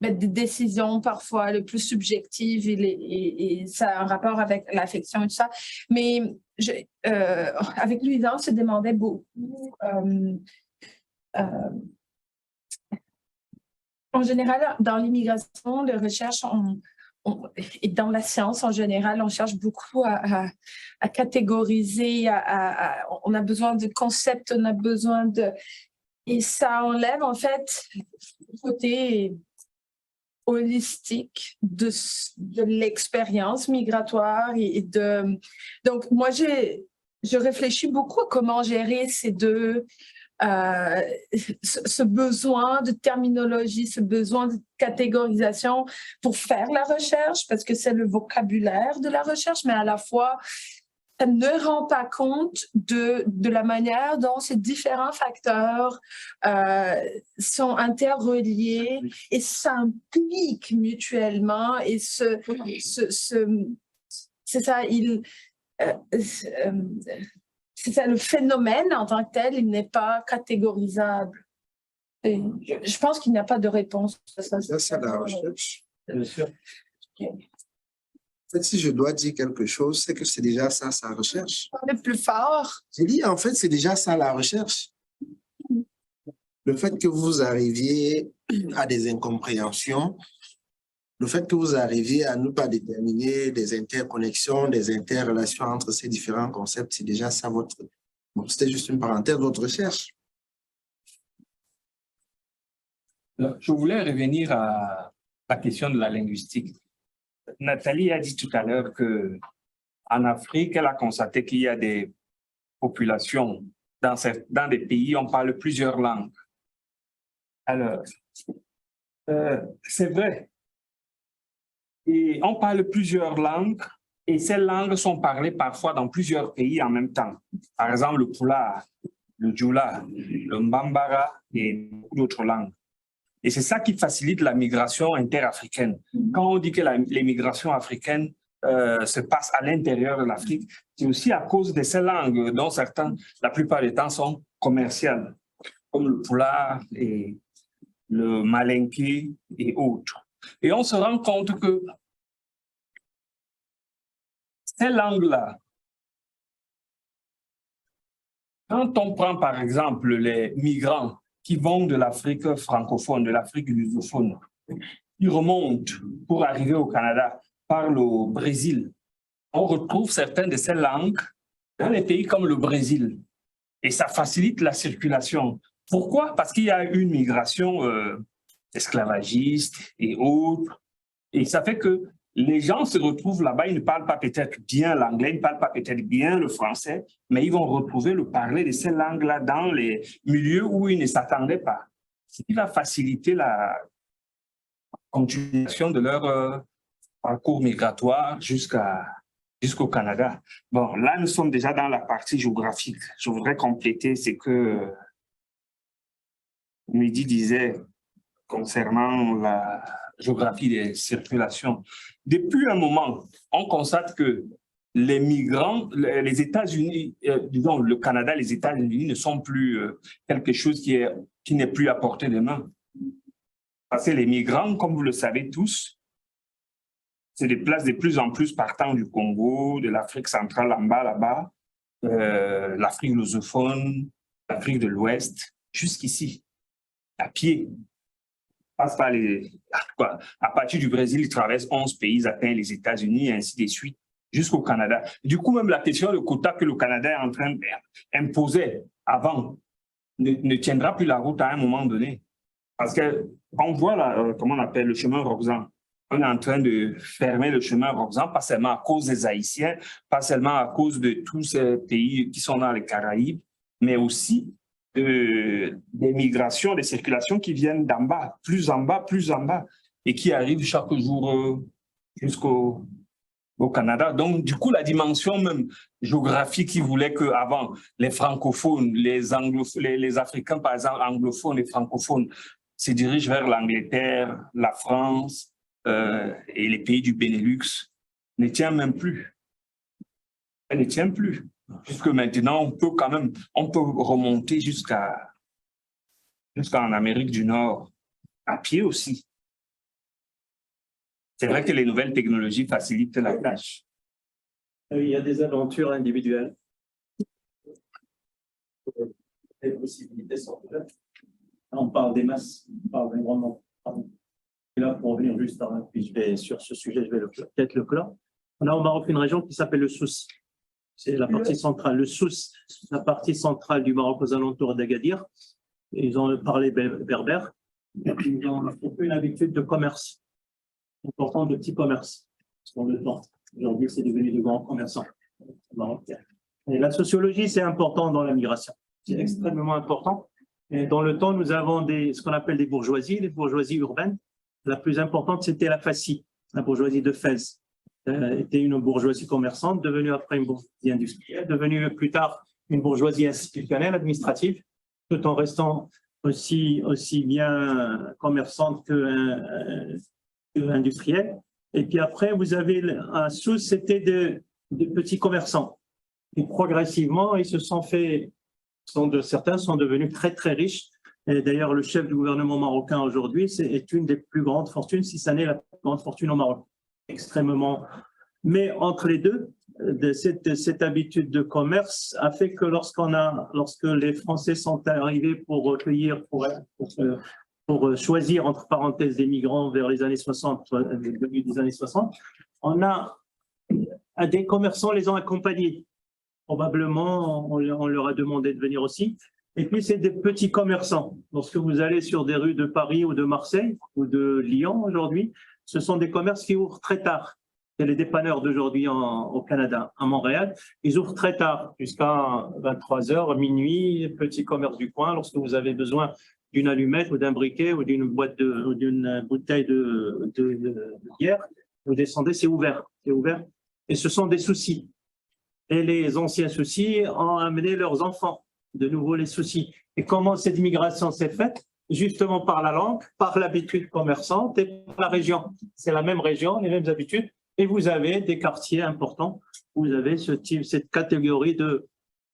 des décisions parfois les plus subjectives et ça a un rapport avec l'affection et tout ça. Mais avec Louisa, on se demandait beaucoup en général, dans l'immigration, les recherches et dans la science en général, on cherche beaucoup à catégoriser, on a besoin de concepts, on a besoin de... Et ça enlève en fait le côté holistique de l'expérience migratoire. Donc, moi, je réfléchis beaucoup à comment gérer ces deux... ce besoin de terminologie, ce besoin de catégorisation pour faire la recherche, parce que c'est le vocabulaire de la recherche, mais à la fois, ça ne rend pas compte de la manière dont ces différents facteurs sont interreliés et s'impliquent mutuellement. Et c'est ça, c'est ça, le phénomène en tant que tel, il n'est pas catégorisable. Et je pense qu'il n'y a pas de réponse. Ça, c'est la recherche. Bien sûr. En fait, si je dois dire quelque chose, c'est que c'est déjà ça, sa recherche. Le plus fort. J'ai dit, en fait, c'est déjà ça, la recherche. Le fait que vous arriviez à des incompréhensions, le fait que vous arriviez à ne pas déterminer des interconnexions, des interrelations entre ces différents concepts, c'est déjà ça votre... Bon, c'était juste une parenthèse, votre recherche. Je voulais revenir à la question de la linguistique. Nathalie a dit tout à l'heure qu'en Afrique, elle a constaté qu'il y a des populations, dans des pays, on parle plusieurs langues. Alors, c'est vrai. Et on parle plusieurs langues et ces langues sont parlées parfois dans plusieurs pays en même temps. Par exemple, le Pulaar, le Djoula, le Mbambara et beaucoup d'autres langues. Et c'est ça qui facilite la migration interafricaine. Quand on dit que les migrations africaines se passent à l'intérieur de l'Afrique, c'est aussi à cause de ces langues dont certaines, la plupart du temps, sont commerciales, comme le Pulaar et le Malinké et autres. Et on se rend compte que ces langues-là, quand on prend par exemple les migrants qui vont de l'Afrique francophone, de l'Afrique lusophone, ils remontent pour arriver au Canada par le Brésil, on retrouve certaines de ces langues dans les pays comme le Brésil. Et ça facilite la circulation. Pourquoi? Parce qu'il y a une migration esclavagiste et autres. Et ça fait que les gens se retrouvent là-bas, ils ne parlent pas peut-être bien l'anglais, ils ne parlent pas peut-être bien le français, mais ils vont retrouver le parler de ces langues-là dans les milieux où ils ne s'attendaient pas. Ce qui va faciliter la continuation de leur parcours migratoire jusqu'au Canada. Bon, là, nous sommes déjà dans la partie géographique. Je voudrais compléter ce que Mehdi disait concernant la géographie des circulations. Depuis un moment, on constate que les migrants, les États-Unis, disons le Canada, les États-Unis ne sont plus quelque chose qui n'est plus à portée de main. Parce que les migrants, comme vous le savez tous, se déplacent de plus en plus partant du Congo, de l'Afrique centrale en bas là-bas, l'Afrique lusophone, l'Afrique de l'Ouest, jusqu'ici, à pied. Passe par à partir du Brésil, ils traversent 11 pays, ils atteignent les États-Unis et ainsi de suite, jusqu'au Canada. Du coup, même la question de quota que le Canada est en train d'imposer avant ne tiendra plus la route à un moment donné. Parce qu'on voit là, comment on appelle le chemin Roxham. On est en train de fermer le chemin Roxham, pas seulement à cause des Haïtiens, pas seulement à cause de tous ces pays qui sont dans les Caraïbes, mais aussi des migrations, des circulations qui viennent d'en bas, plus en bas, et qui arrivent chaque jour jusqu'au Canada. Donc, du coup, la dimension même géographique qui voulait qu'avant, les francophones, les Africains, par exemple, anglophones et francophones, se dirigent vers l'Angleterre, la France et les pays du Benelux, ne tient même plus. elle ne tient plus. Puisque maintenant, on peut remonter jusqu'en Amérique du Nord, à pied aussi. C'est vrai que les nouvelles technologies facilitent la tâche. Il y a des aventures individuelles. Les possibilités sont là. On parle des masses, on parle d'un grand nombre. Et là, pour revenir juste, puis sur ce sujet, je vais peut-être le clore. On a au Maroc une région qui s'appelle le Souss. C'est la partie centrale. Le Souss, la partie centrale du Maroc aux alentours d'Agadir. Ils ont parlé berbère. Ils ont une habitude de commerce, important de petits commerces sur le temps. Aujourd'hui, c'est devenu de grands commerçants marocains. Et la sociologie, c'est important dans la migration. C'est extrêmement important. Et dans le temps, nous avons ce qu'on appelle des bourgeoisies, les bourgeoisies urbaines. La plus importante, c'était la Fassi, la bourgeoisie de Fès. Était une bourgeoisie commerçante, devenue après une bourgeoisie industrielle, devenue plus tard une bourgeoisie institutionnelle, administrative, tout en restant aussi bien commerçante que industrielle. Et puis après, vous avez un sous, c'était de petits commerçants. Et progressivement, ils se sont fait, certains sont devenus très, très riches. Et d'ailleurs, le chef du gouvernement marocain aujourd'hui est une des plus grandes fortunes, si ça n'est la plus grande fortune au Maroc. Extrêmement. Mais entre les deux, cette habitude de commerce a fait que lorsque les Français sont arrivés pour recueillir, pour choisir, entre parenthèses, des migrants vers les années 60, le début des années 60, des commerçants les ont accompagnés. Probablement, on leur a demandé de venir aussi. Et puis, c'est des petits commerçants. Lorsque vous allez sur des rues de Paris ou de Marseille ou de Lyon aujourd'hui, ce sont des commerces qui ouvrent très tard. C'est les dépanneurs d'aujourd'hui au Canada, à Montréal. Ils ouvrent très tard, jusqu'à 23h, minuit, petit commerce du coin. Lorsque vous avez besoin d'une allumette ou d'un briquet ou d'une bouteille de bière, vous descendez, c'est ouvert. C'est ouvert. Et ce sont des soucis. Et les anciens soucis ont amené leurs enfants, de nouveau les soucis. Et comment cette migration s'est faite? Justement par la langue, par l'habitude commerçante et par la région. C'est la même région, les mêmes habitudes. Et vous avez des quartiers importants, vous avez cette catégorie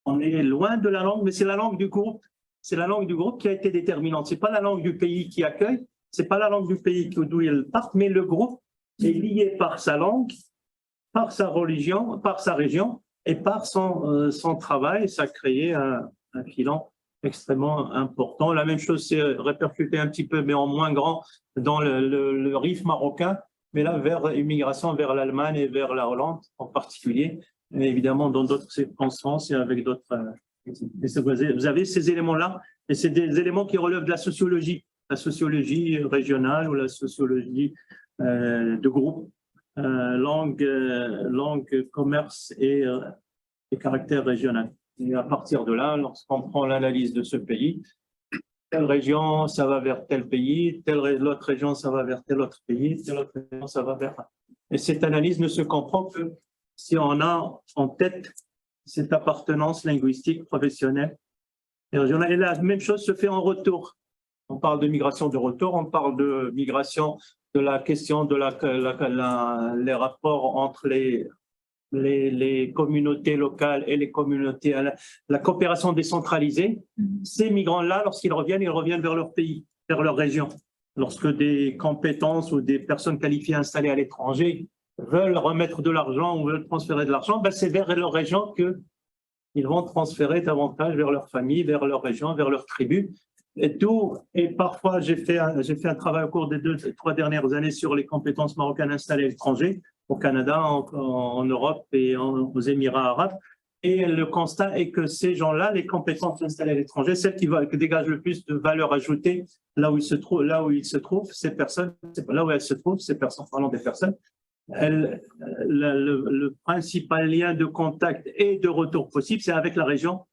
on est loin de la langue, mais c'est la langue du groupe. C'est la langue du groupe qui a été déterminante. Ce n'est pas la langue du pays qui accueille, ce n'est pas la langue du pays d'où ils partent, mais le groupe est lié par sa langue, par sa religion, par sa région et par son travail. Ça a créé un filon extrêmement important. La même chose s'est répercutée un petit peu, mais en moins grand, dans le Rif marocain, mais là, vers l'immigration vers l'Allemagne et vers la Hollande en particulier, et évidemment dans d'autres circonstances et avec d'autres. Vous avez ces éléments-là, et c'est des éléments qui relèvent de la sociologie régionale ou la sociologie de groupe, langue, commerce et caractère régional. Et à partir de là, lorsqu'on prend l'analyse de ce pays, telle région, ça va vers tel pays, l'autre région, ça va vers tel autre pays, telle autre région, ça va vers… Et cette analyse ne se comprend que si on a en tête cette appartenance linguistique, professionnelle et régionale. Et la même chose se fait en retour. On parle de migration de retour, on parle de migration, de la question de les rapports entre les communautés locales et les communautés, la coopération décentralisée. Ces migrants-là, lorsqu'ils reviennent, ils reviennent vers leur pays, vers leur région. Lorsque des compétences ou des personnes qualifiées installées à l'étranger veulent remettre de l'argent ou veulent transférer de l'argent, ben c'est vers leur région qu'ils vont transférer davantage vers leur famille, vers leur région, vers leur tribu. Et parfois, j'ai fait un travail au cours des 2-3 dernières années sur les compétences marocaines installées à l'étranger, au Canada, en Europe et aux Émirats arabes. Et le constat est que ces gens-là, les compétences installées à l'étranger, celles qui dégagent le plus de valeur ajoutée là où ils se trouvent, ces personnes, là où elles se trouvent, ces personnes, parlant des personnes, le principal lien de contact et de retour possible, c'est avec la région,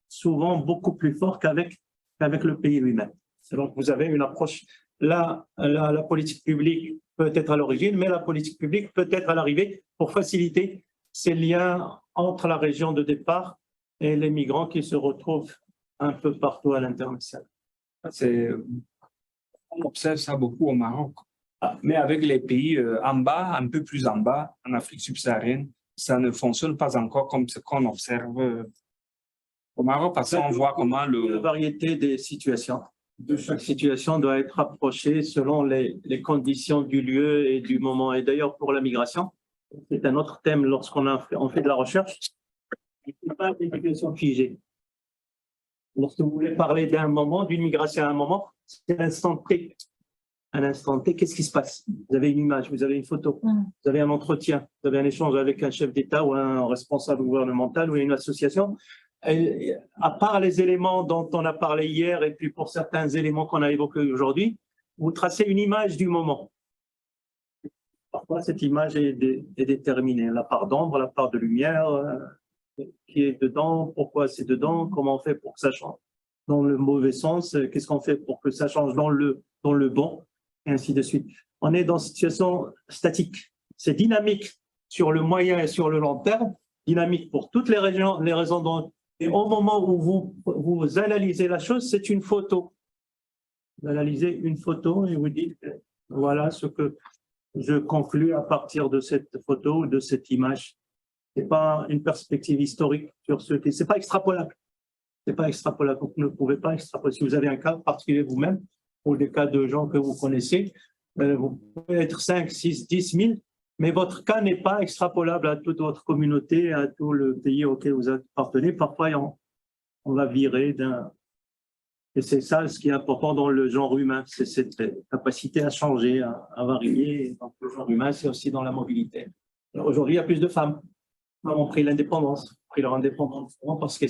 souvent beaucoup plus fort qu'avec le pays lui-même. Donc, vous avez une approche, là, la politique publique peut être à l'origine, mais la politique publique peut être à l'arrivée pour faciliter ces liens entre la région de départ et les migrants qui se retrouvent un peu partout à l'international. On observe ça beaucoup au Maroc, mais avec les pays en bas, un peu plus en bas, en Afrique subsaharienne, ça ne fonctionne pas encore comme ce qu'on observe au Maroc, parce qu'on voit comment La variété des situations. Chaque situation doit être approchée selon les conditions du lieu et du moment. Et d'ailleurs, pour la migration, c'est un autre thème lorsqu'on fait de la recherche. Il n'y a pas d'éducation figée. Lorsque vous voulez parler d'un moment, d'une migration à un moment, c'est l'instant T. À l'instant T, qu'est-ce qui se passe? Vous avez une image, vous avez une photo, vous avez un entretien, vous avez un échange avec un chef d'État ou un responsable gouvernemental ou une association. Et à part les éléments dont on a parlé hier et puis pour certains éléments qu'on a évoqués aujourd'hui, vous tracez une image du moment. Parfois, cette image est déterminée. La part d'ombre, la part de lumière, qui est dedans, pourquoi c'est dedans, comment on fait pour que ça change dans le mauvais sens, qu'est-ce qu'on fait pour que ça change dans le bon, et ainsi de suite. On est dans une situation statique. C'est dynamique sur le moyen et sur le long terme, dynamique pour toutes les raisons dont... Et au moment où vous analysez la chose, c'est une photo. Vous analysez une photo et vous dites, voilà ce que je conclus à partir de cette photo ou de cette image. Ce n'est pas une perspective historique sur ce qui... Ce n'est pas extrapolable. Ce n'est pas extrapolable. Vous ne pouvez pas extrapoler. Si vous avez un cas particulier vous-même, ou des cas de gens que vous connaissez, vous pouvez être 5, 6, 10 000, mais votre cas n'est pas extrapolable à toute votre communauté, à tout le pays auquel vous appartenez. Parfois, on va virer d'un... Et c'est ça ce qui est important dans le genre humain, c'est cette capacité à changer, à varier. Dans le genre humain, c'est aussi dans la mobilité. Aujourd'hui, il y a plus de femmes. Les femmes ont pris l'indépendance, ont pris leur indépendance parce qu'elles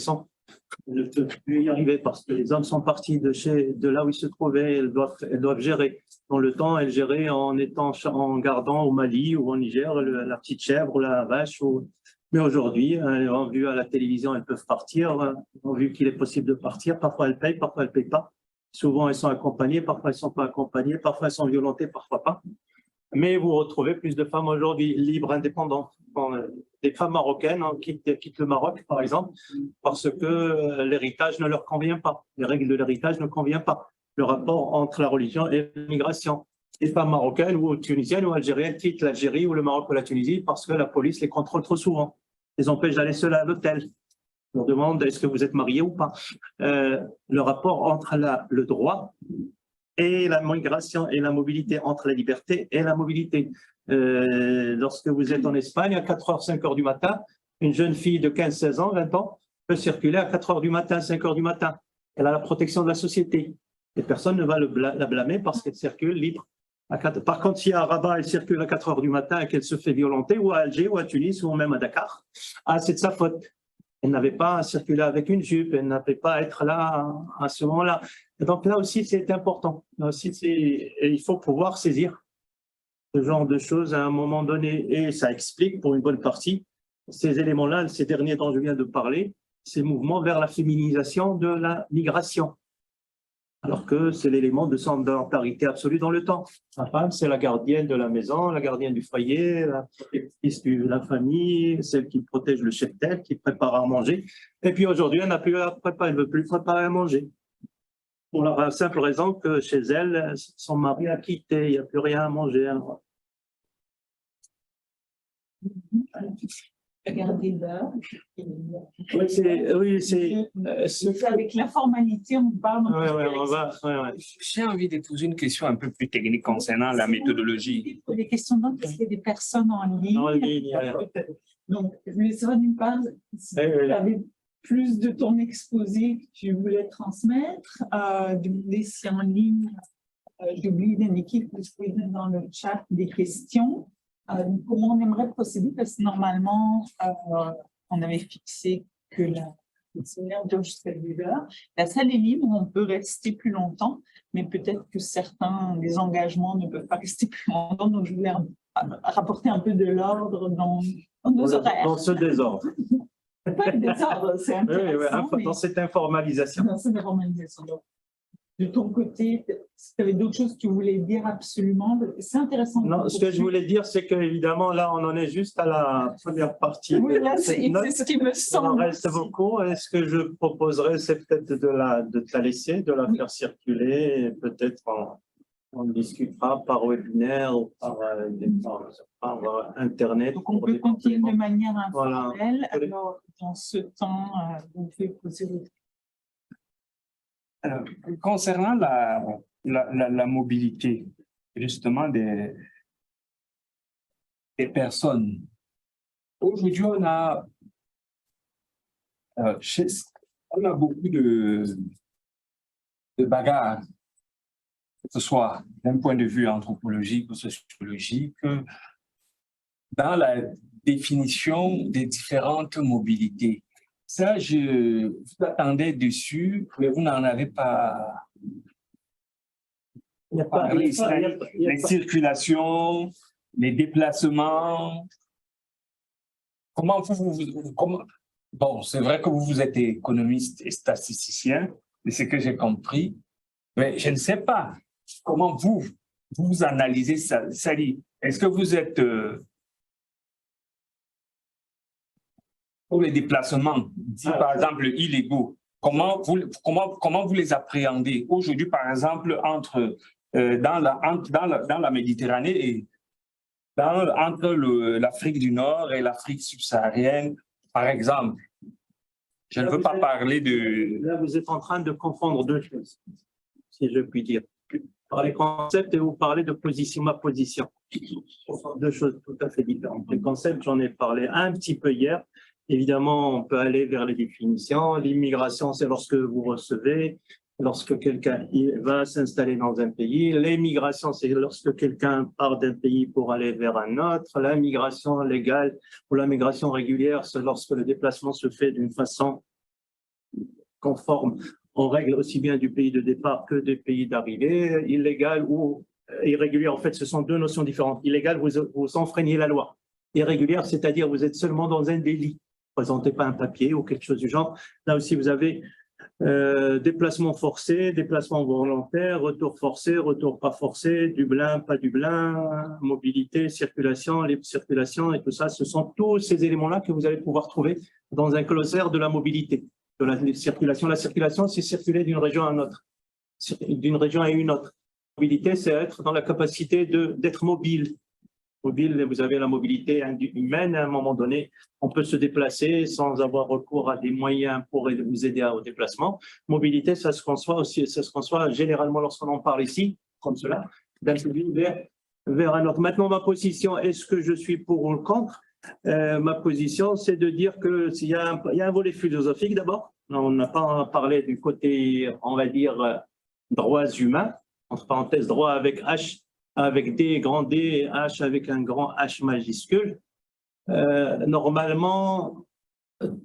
ne peuvent plus y arriver, parce que les hommes sont partis de là où ils se trouvaient, elles doivent gérer. Dans le temps, elles géraient en gardant au Mali ou au Niger la petite chèvre ou la vache. Mais aujourd'hui, elles ont vu à la télévision, elles peuvent partir, elles ont vu qu'il est possible de partir. Parfois, elles payent, parfois, elles ne payent pas. Souvent, elles sont accompagnées, parfois, elles ne sont pas accompagnées, parfois, elles sont violentées, parfois pas. Mais vous retrouvez plus de femmes aujourd'hui libres, indépendantes. Des femmes marocaines quittent le Maroc, par exemple, parce que l'héritage ne leur convient pas. Les règles de l'héritage ne conviennent pas. Le rapport entre la religion et l'immigration. Les femmes marocaines ou tunisiennes ou algériennes quittent l'Algérie ou le Maroc ou la Tunisie parce que la police les contrôle trop souvent. Les empêche d'aller seules à l'hôtel. On leur demande est-ce que vous êtes marié ou pas. Le rapport entre le droit et la migration et la mobilité, entre la liberté et la mobilité. Lorsque vous êtes en Espagne, à 4h, 5h du matin, une jeune fille de 15, 16 ans, 20 ans, peut circuler à 4h du matin, 5h du matin. Elle a la protection de la société. Et personne ne va la blâmer parce qu'elle circule libre. Par contre, si à Rabat, elle circule à 4h du matin et qu'elle se fait violenter, ou à Alger, ou à Tunis, ou même à Dakar, c'est de sa faute. Elle n'avait pas à circuler avec une jupe, elle n'avait pas à être là à ce moment-là. Donc là aussi, c'est important. Là aussi, et il faut pouvoir saisir ce genre de choses à un moment donné. Et ça explique, pour une bonne partie, ces éléments-là, ces derniers dont je viens de parler, ces mouvements vers la féminisation de la migration. Alors que c'est l'élément de sédentarité absolue dans le temps. La femme, c'est la gardienne de la maison, la gardienne du foyer, la protectrice de la famille, celle qui protège le cheptel, qui prépare à manger. Et puis aujourd'hui, elle n'a plus à préparer, elle ne veut plus préparer à manger. Pour la simple raison que chez elle, son mari a quitté, il n'y a plus rien à manger. Regardez l'heure. Oui, c'est avec la formalité, on parle. J'ai envie de poser une question un peu plus technique concernant la méthodologie. Les questions donc, parce qu'il y a des personnes en ligne. Donc, mais ça, d'une part, si tu avais plus de ton exposé que tu voulais transmettre, demander si en ligne, j'oublie d'indiquer que je pouvais mettre dans le chat des questions. Comment on aimerait procéder, parce que normalement, on avait fixé que la séminaire dure jusqu'à 2h. La salle est libre, on peut rester plus longtemps, mais peut-être que certains des engagements ne peuvent pas rester plus longtemps, donc je voulais rapporter un peu de l'ordre dans nos horaires. Dans ce désordre. Pas de désordre, c'est intéressant. Dans cette informalisation. Dans cette informalisation. Donc, de ton côté, si tu avais d'autres choses que tu voulais dire absolument, c'est intéressant. Non, ce que je voulais dire, c'est qu'évidemment, là, on en est juste à la première partie. Oui, là, c'est ce qui me semble. Il en reste beaucoup. Est-ce que je proposerais, c'est peut-être de la laisser, de la faire circuler, peut-être On discutera par webinaire ou par Internet. Donc, on peut continuer de manière Voilà. informelle. Alors, dans ce temps, vous pouvez poser vos Alors, concernant la mobilité, justement, des personnes, aujourd'hui, on a beaucoup de bagarres, que ce soit d'un point de vue anthropologique ou sociologique, dans la définition des différentes mobilités. Ça, je vous attendais dessus, mais vous n'en avez pas parlé. Les circulations, les déplacements. Bon, c'est vrai que vous êtes économiste et statisticien, c'est ce que j'ai compris, mais je ne sais pas comment vous analysez ça. Est-ce que vous êtes pour les déplacements, par exemple, illégaux, comment vous les appréhendez aujourd'hui, par exemple, dans la Méditerranée et entre l'Afrique du Nord et l'Afrique subsaharienne, par exemple? Je ne veux pas parler de... Là, vous êtes en train de confondre deux choses, si je puis dire. Par les concepts et vous parlez de position, ma position. Deux choses tout à fait différentes. Les concepts, j'en ai parlé un petit peu hier. Évidemment, on peut aller vers les définitions. L'immigration, c'est lorsque vous recevez, lorsque quelqu'un va s'installer dans un pays. L'émigration, c'est lorsque quelqu'un part d'un pays pour aller vers un autre. La migration légale ou la migration régulière, c'est lorsque le déplacement se fait d'une façon conforme aux règles aussi bien du pays de départ que des pays d'arrivée. Illégal ou irrégulier, en fait, ce sont deux notions différentes. Illégal, vous enfreignez la loi. Irrégulière, c'est-à-dire vous êtes seulement dans un délit. Vous ne présentez pas un papier ou quelque chose du genre. Là aussi, vous avez déplacement forcé, déplacement volontaire, retour forcé, retour pas forcé, Dublin, pas Dublin, mobilité, circulation, libre circulation et tout ça. Ce sont tous ces éléments-là que vous allez pouvoir trouver dans un glossaire de la mobilité, de la circulation. La circulation, c'est circuler d'une région à une autre, d'une région à une autre. La mobilité, c'est être dans la capacité d'être mobile. Mobile, vous avez la mobilité humaine, à un moment donné, on peut se déplacer sans avoir recours à des moyens pour vous aider au déplacement. Mobilité, ça se conçoit aussi, ça se conçoit généralement lorsqu'on en parle ici, comme cela, d'un pays vers un autre. Maintenant, ma position, est-ce que je suis pour ou contre? Ma position, c'est de dire qu'il y a un volet philosophique d'abord. On n'a pas parlé du côté, on va dire, droits humains, entre parenthèses, droit avec H, avec des grands D, H avec un grand H majuscule. Normalement,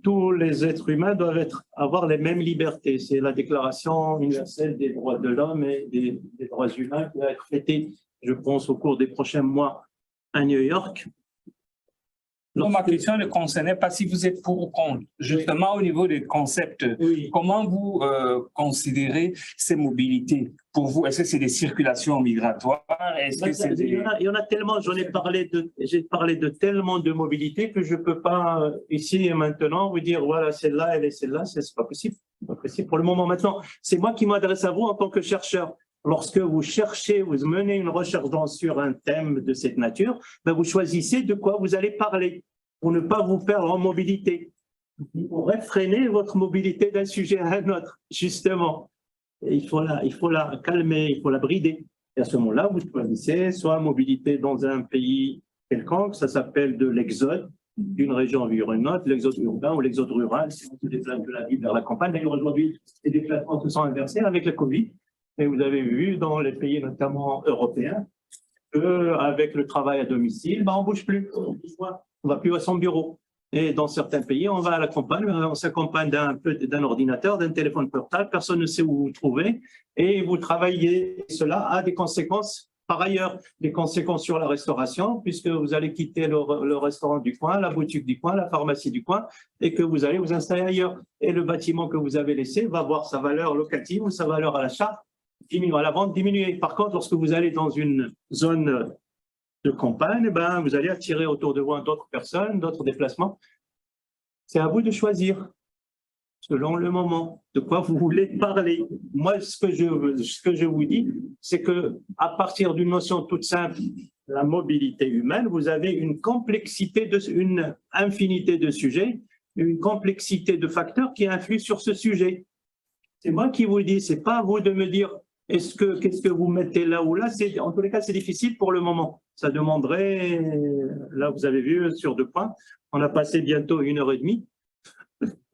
tous les êtres humains doivent avoir les mêmes libertés. C'est la Déclaration universelle des droits de l'homme et des droits humains qui va être fêtée, je pense, au cours des prochains mois à New York. Non, ma question ne concernait pas si vous êtes pour ou contre. Justement, au niveau des concepts, comment vous considérez ces mobilités? Pour vous, est-ce que c'est des circulations migratoires? Il y en a tellement, j'ai parlé de tellement de mobilités que je ne peux pas, ici et maintenant, vous dire, voilà, celle-là, elle est celle-là, c'est pas possible. Pas possible pour le moment. Maintenant, c'est moi qui m'adresse à vous en tant que chercheur. Lorsque vous cherchez, vous menez une recherche sur un thème de cette nature, ben vous choisissez de quoi vous allez parler pour ne pas vous perdre en mobilité. Pour réfréner votre mobilité d'un sujet à un autre, justement. Et il faut la calmer, il faut la brider. Et à ce moment-là, vous choisissez soit mobilité dans un pays quelconque, ça s'appelle de l'exode, d'une région vers une autre, l'exode urbain ou l'exode rural, si on se déplace de la ville vers la campagne. D'ailleurs, aujourd'hui, les déplacements se sont inversés avec le Covid. Et vous avez vu dans les pays notamment européens qu'avec le travail à domicile, on ne bouge plus. On ne va plus à son bureau. Et dans certains pays, on va à la campagne, on s'accompagne d'un ordinateur, d'un téléphone portable, personne ne sait où vous trouver et vous travaillez. Cela a des conséquences par ailleurs, des conséquences sur la restauration puisque vous allez quitter le restaurant du coin, la boutique du coin, la pharmacie du coin et que vous allez vous installer ailleurs. Et le bâtiment que vous avez laissé va voir sa valeur locative ou sa valeur à l'achat diminuer, à la vente diminuer. Par contre, lorsque vous allez dans une zone de campagne, vous allez attirer autour de vous d'autres personnes, d'autres déplacements. C'est à vous de choisir. selon le moment, de quoi vous voulez parler. Moi, ce que je vous dis, c'est que à partir d'une notion toute simple, la mobilité humaine, vous avez une complexité, une infinité de sujets, une complexité de facteurs qui influent sur ce sujet. C'est moi qui vous dis, c'est pas à vous de me dire qu'est-ce que vous mettez là ou là. En tous les cas, c'est difficile pour le moment. Ça demanderait, là vous avez vu sur 2 points, on a passé bientôt 1h30.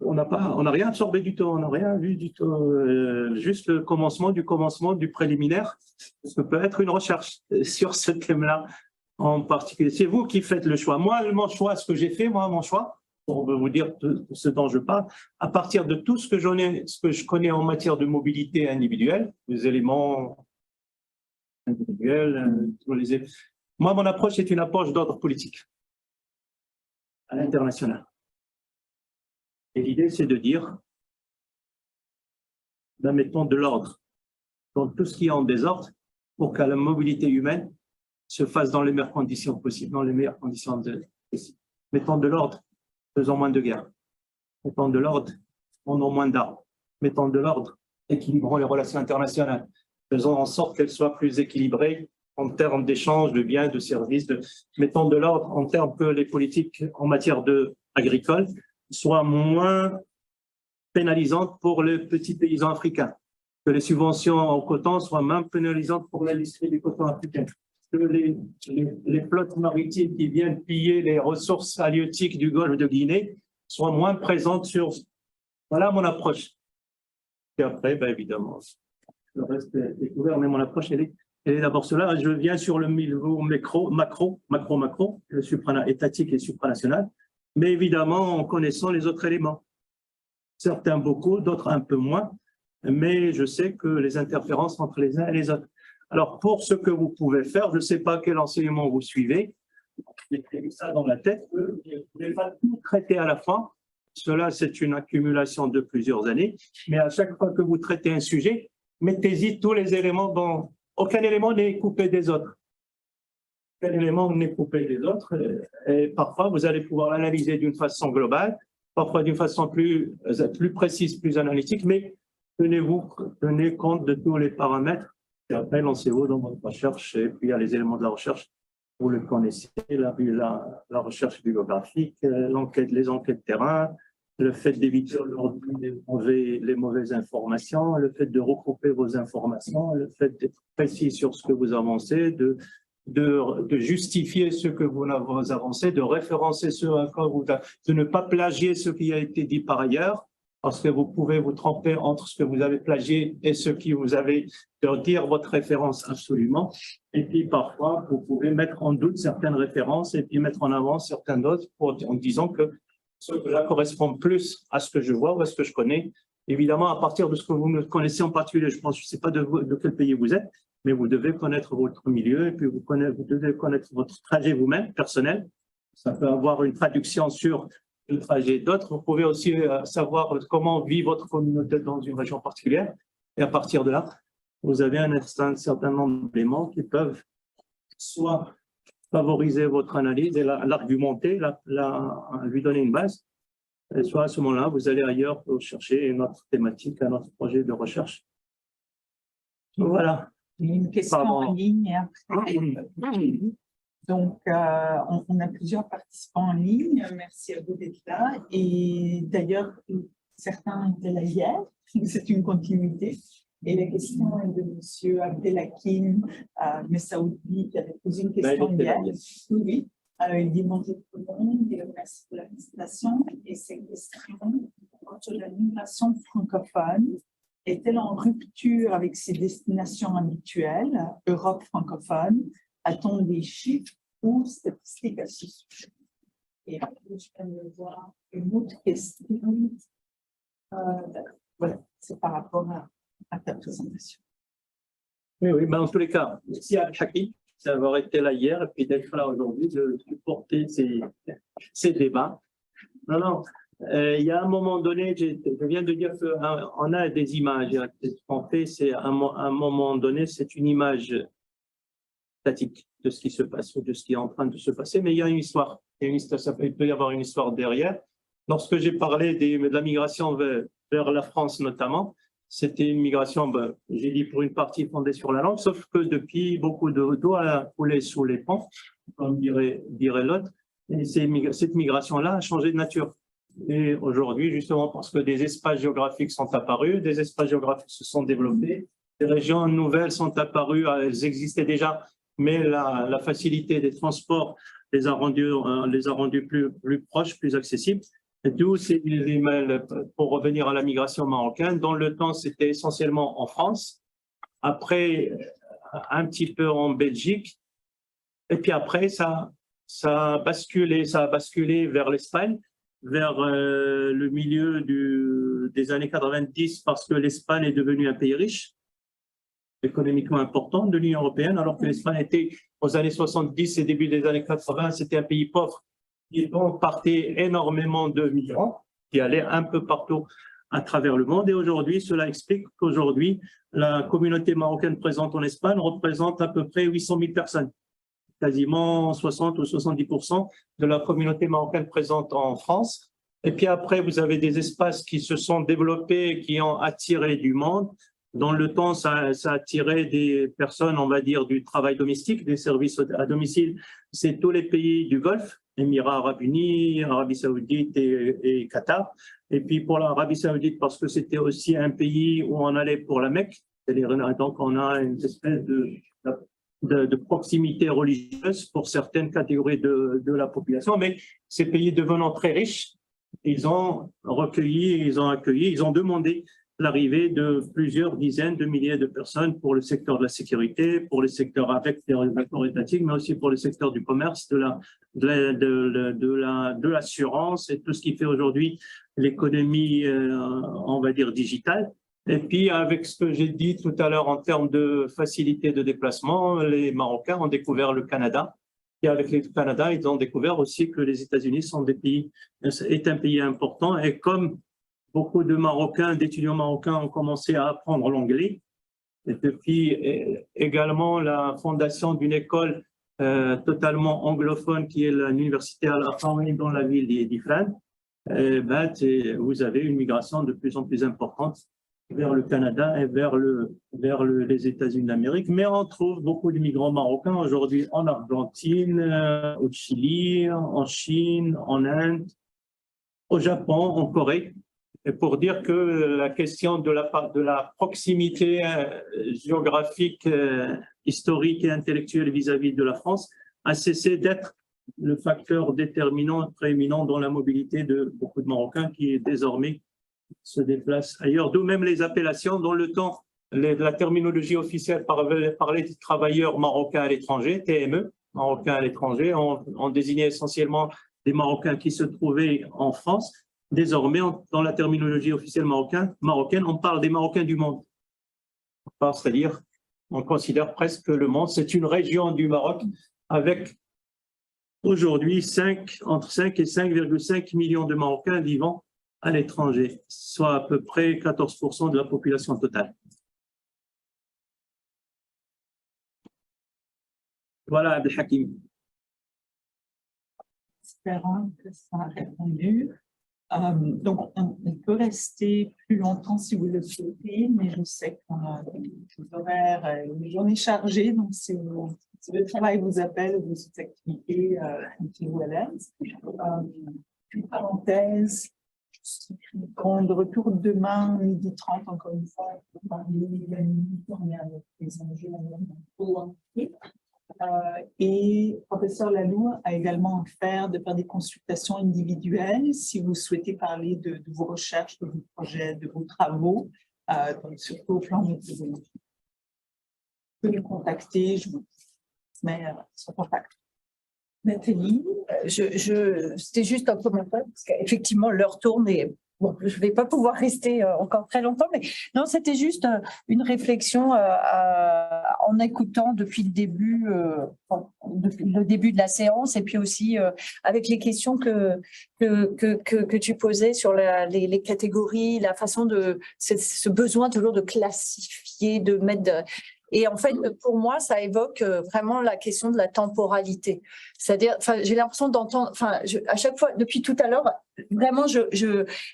On n'a rien absorbé du tout, on n'a rien vu du tout, juste le commencement du préliminaire, ce que peut être une recherche sur ce thème-là en particulier. C'est vous qui faites le choix. Moi, mon choix, ce que j'ai fait, mon choix, pour vous dire ce dont je parle, à partir de tout ce que je connais en matière de mobilité individuelle, les éléments individuels, moi, mon approche est une approche d'ordre politique à l'international. Et l'idée, c'est de dire, ben, mettons de l'ordre dans tout ce qui est en désordre pour que la mobilité humaine se fasse dans les meilleures conditions possibles, dans les meilleures conditions possibles. Mettons de l'ordre, faisons moins de guerres. Mettons de l'ordre, prenons moins d'armes. Mettons de l'ordre, équilibrons les relations internationales. Faisons en sorte qu'elles soient plus équilibrées en termes d'échanges, de biens, de services. Mettons de l'ordre en termes que les politiques en matière agricole soient moins pénalisantes pour les petits paysans africains, que les subventions au coton soient moins pénalisantes pour l'industrie du coton africain, que les flottes maritimes qui viennent piller les ressources halieutiques du golfe de Guinée soient moins présentes sur... Voilà mon approche. Et après, ben évidemment, le reste est couvert, mais mon approche, elle est d'abord cela. Je viens sur le niveau macro, le étatique et supranational, mais évidemment en connaissant les autres éléments. Certains beaucoup, d'autres un peu moins, mais je sais que les interférences entre les uns et les autres. Alors, pour ce que vous pouvez faire, je ne sais pas quel enseignement vous suivez, mettez ça dans la tête, vous ne pouvez pas tout traiter à la fois. Cela, c'est une accumulation de plusieurs années, mais à chaque fois que vous traitez un sujet, mettez-y tous les éléments dont aucun élément n'est coupé des autres. Aucun élément n'est coupé des autres, et parfois vous allez pouvoir l'analyser d'une façon globale, parfois d'une façon plus précise, plus analytique, mais tenez compte de tous les paramètres, et après lancez-vous dans votre recherche, et puis il y a les éléments de la recherche, vous le connaissez, la recherche bibliographique, les enquêtes terrain, le fait d'éviter les mauvaises informations, le fait de regrouper vos informations, le fait d'être précis sur ce que vous avancez, de justifier ce que vous avancez, de référencer ce à quoi de ne pas plagier ce qui a été dit par ailleurs, parce que vous pouvez vous tromper entre ce que vous avez plagié et ce qui vous avez de dire votre référence absolument. Et puis parfois, vous pouvez mettre en doute certaines références et puis mettre en avant certaines d'autres en disant que cela correspond plus à ce que je vois ou à ce que je connais. Évidemment, à partir de ce que vous me connaissez en particulier, je ne sais pas de quel pays vous êtes, mais vous devez connaître votre milieu et puis vous devez connaître votre trajet vous-même, personnel. Ça peut avoir une traduction sur le trajet d'autres. Vous pouvez aussi savoir comment vit votre communauté dans une région particulière. Et à partir de là, vous avez un certain nombre d'éléments qui peuvent soit favoriser votre analyse et l'argumenter, lui donner une base, et soit à ce moment-là, vous allez ailleurs pour chercher une autre thématique, un autre projet de recherche. Voilà. Une question en ligne. Donc, on a plusieurs participants en ligne. Merci à vous d'être là. Et d'ailleurs, certains étaient là hier. C'est une continuité. Et la question est de M. Abdelhakim Messaoudi qui avait posé une question hier. Oui. Il dit bonjour tout le monde et merci pour la présentation. Et cette question sur la migration francophone est-elle en rupture avec ses destinations habituelles, Europe francophone? A-t-on des chiffres ou statistiques à ce sujet? Et après, je viens de voir une autre question. Voilà, c'est par rapport à ta présentation. Oui, ben, en tous les cas, merci à Hakim d'avoir été là hier et puis d'être là aujourd'hui, de supporter ces débats. Non, il y a un moment donné, je viens de dire qu'on a des images. Ce qu'on fait, c'est à un moment donné, c'est une image statique de ce qui se passe ou de ce qui est en train de se passer, mais il y a une histoire. Il peut y avoir une histoire derrière. Lorsque j'ai parlé de la migration vers la France notamment. C'était une migration, j'ai dit pour une partie fondée sur la langue, sauf que depuis, beaucoup d'eau a coulé sous les ponts, comme dirait l'autre. Et cette migration-là a changé de nature. Et aujourd'hui, justement, parce que des espaces géographiques sont apparus, des espaces géographiques se sont développés, des régions nouvelles sont apparues, elles existaient déjà, mais la facilité des transports les a rendus plus proches, plus accessibles. D'où ces emails pour revenir à la migration marocaine. Dans le temps, c'était essentiellement en France, après un petit peu en Belgique, et puis après, ça a basculé vers l'Espagne, vers le milieu des années 90, parce que l'Espagne est devenue un pays riche, économiquement important de l'Union européenne, alors que l'Espagne était, aux années 70 et début des années 80, c'était un pays pauvre. Ils partaient énormément de migrants qui allaient un peu partout à travers le monde. Et aujourd'hui, cela explique qu'aujourd'hui, la communauté marocaine présente en Espagne représente à peu près 800 000 personnes. Quasiment 60 ou 70% de la communauté marocaine présente en France. Et puis après, vous avez des espaces qui se sont développés, qui ont attiré du monde. Dans le temps, ça a attiré des personnes, on va dire, du travail domestique, des services à domicile. C'est tous les pays du Golfe, Émirats arabes unis, Arabie saoudite et Qatar. Et puis pour l'Arabie saoudite, parce que c'était aussi un pays où on allait pour la Mecque. Donc on a une espèce de proximité religieuse pour certaines catégories de la population. Mais ces pays devenant très riches, ils ont recueilli, ils ont accueilli, ils ont demandé l'arrivée de plusieurs dizaines de milliers de personnes pour le secteur de la sécurité, pour le secteur avec des accords étatiques, mais aussi pour le secteur du commerce, de l'assurance et tout ce qui fait aujourd'hui l'économie, on va dire, digitale. Et puis, avec ce que j'ai dit tout à l'heure en termes de facilité de déplacement, les Marocains ont découvert le Canada. Et avec le Canada, ils ont découvert aussi que les États-Unis est un pays important. Et comme beaucoup de Marocains, d'étudiants marocains ont commencé à apprendre l'anglais. Et depuis également la fondation d'une école totalement anglophone qui est l'université Al-Azhar dans la ville d'Ifrane, vous avez une migration de plus en plus importante vers le Canada et vers les États-Unis d'Amérique. Mais on trouve beaucoup de migrants marocains aujourd'hui en Argentine, au Chili, en Chine, en Inde, au Japon, en Corée. Et pour dire que la question de la proximité géographique, historique et intellectuelle vis-à-vis de la France a cessé d'être le facteur déterminant, prééminent dans la mobilité de beaucoup de Marocains qui désormais se déplacent ailleurs. D'où même les appellations. Dans le temps, la terminologie officielle parlait de travailleurs marocains à l'étranger, TME, marocains à l'étranger. On désignait essentiellement des Marocains qui se trouvaient en France. Désormais, dans la terminologie officielle marocaine, on parle des Marocains du monde. C'est-à-dire, on considère presque que le monde, c'est une région du Maroc avec aujourd'hui entre 5 et 5,5 millions de Marocains vivant à l'étranger, soit à peu près 14% de la population totale. Voilà, Abdelhakim. Espérons que ça a répondu. Donc, on peut rester plus longtemps si vous le souhaitez, mais je sais qu'on a des horaires, une journée chargée, donc si le travail vous appelle ou vos activités qui vous aident. Une parenthèse, de retour demain, 12h30, encore une fois, pour parler avec les enjeux et professeur Lalou a également offert de faire des consultations individuelles si vous souhaitez parler de vos recherches, de vos projets, de vos travaux, donc surtout au plan méthodologique. Vous pouvez nous contacter, je vous mets son contact. Nathalie, c'était juste un commentaire, parce qu'effectivement, l'heure tourne et bon, je ne vais pas pouvoir rester encore très longtemps, mais non, c'était juste une réflexion en écoutant depuis le début de la séance et puis aussi avec les questions que tu posais sur les catégories, la façon de ce besoin toujours de classifier, de mettre Et en fait, pour moi, ça évoque vraiment la question de la temporalité. C'est-à-dire, j'ai l'impression d'entendre, à chaque fois, depuis tout à l'heure, vraiment,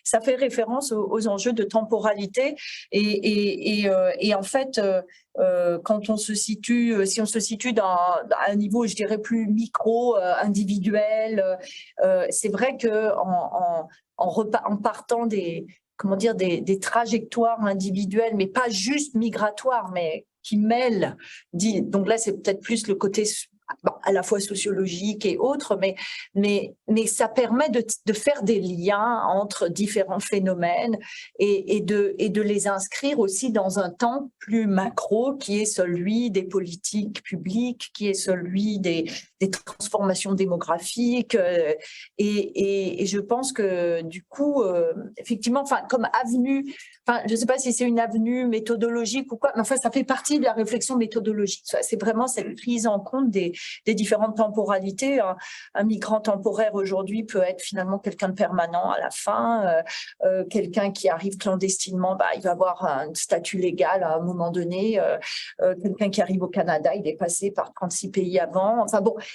ça fait référence aux enjeux de temporalité. Et en fait, quand on se situe, si on se situe à un niveau, je dirais, plus micro, individuel, c'est vrai que en partant des trajectoires individuelles, mais pas juste migratoires, mais qui mêlent. Donc là, c'est peut-être plus le côté à la fois sociologique et autres, mais ça permet de faire des liens entre différents phénomènes et de les inscrire aussi dans un temps plus macro, qui est celui des politiques publiques, qui est celui des transformations démographiques. Et je pense que du coup, effectivement, comme avenue, je ne sais pas si c'est une avenue méthodologique ou quoi, mais ça fait partie de la réflexion méthodologique. C'est vraiment cette prise en compte des différentes temporalités. Un migrant temporaire aujourd'hui peut être finalement quelqu'un de permanent à la fin. Quelqu'un qui arrive clandestinement, il va avoir un statut légal à un moment donné. Quelqu'un qui arrive au Canada, il est passé par 36 pays avant.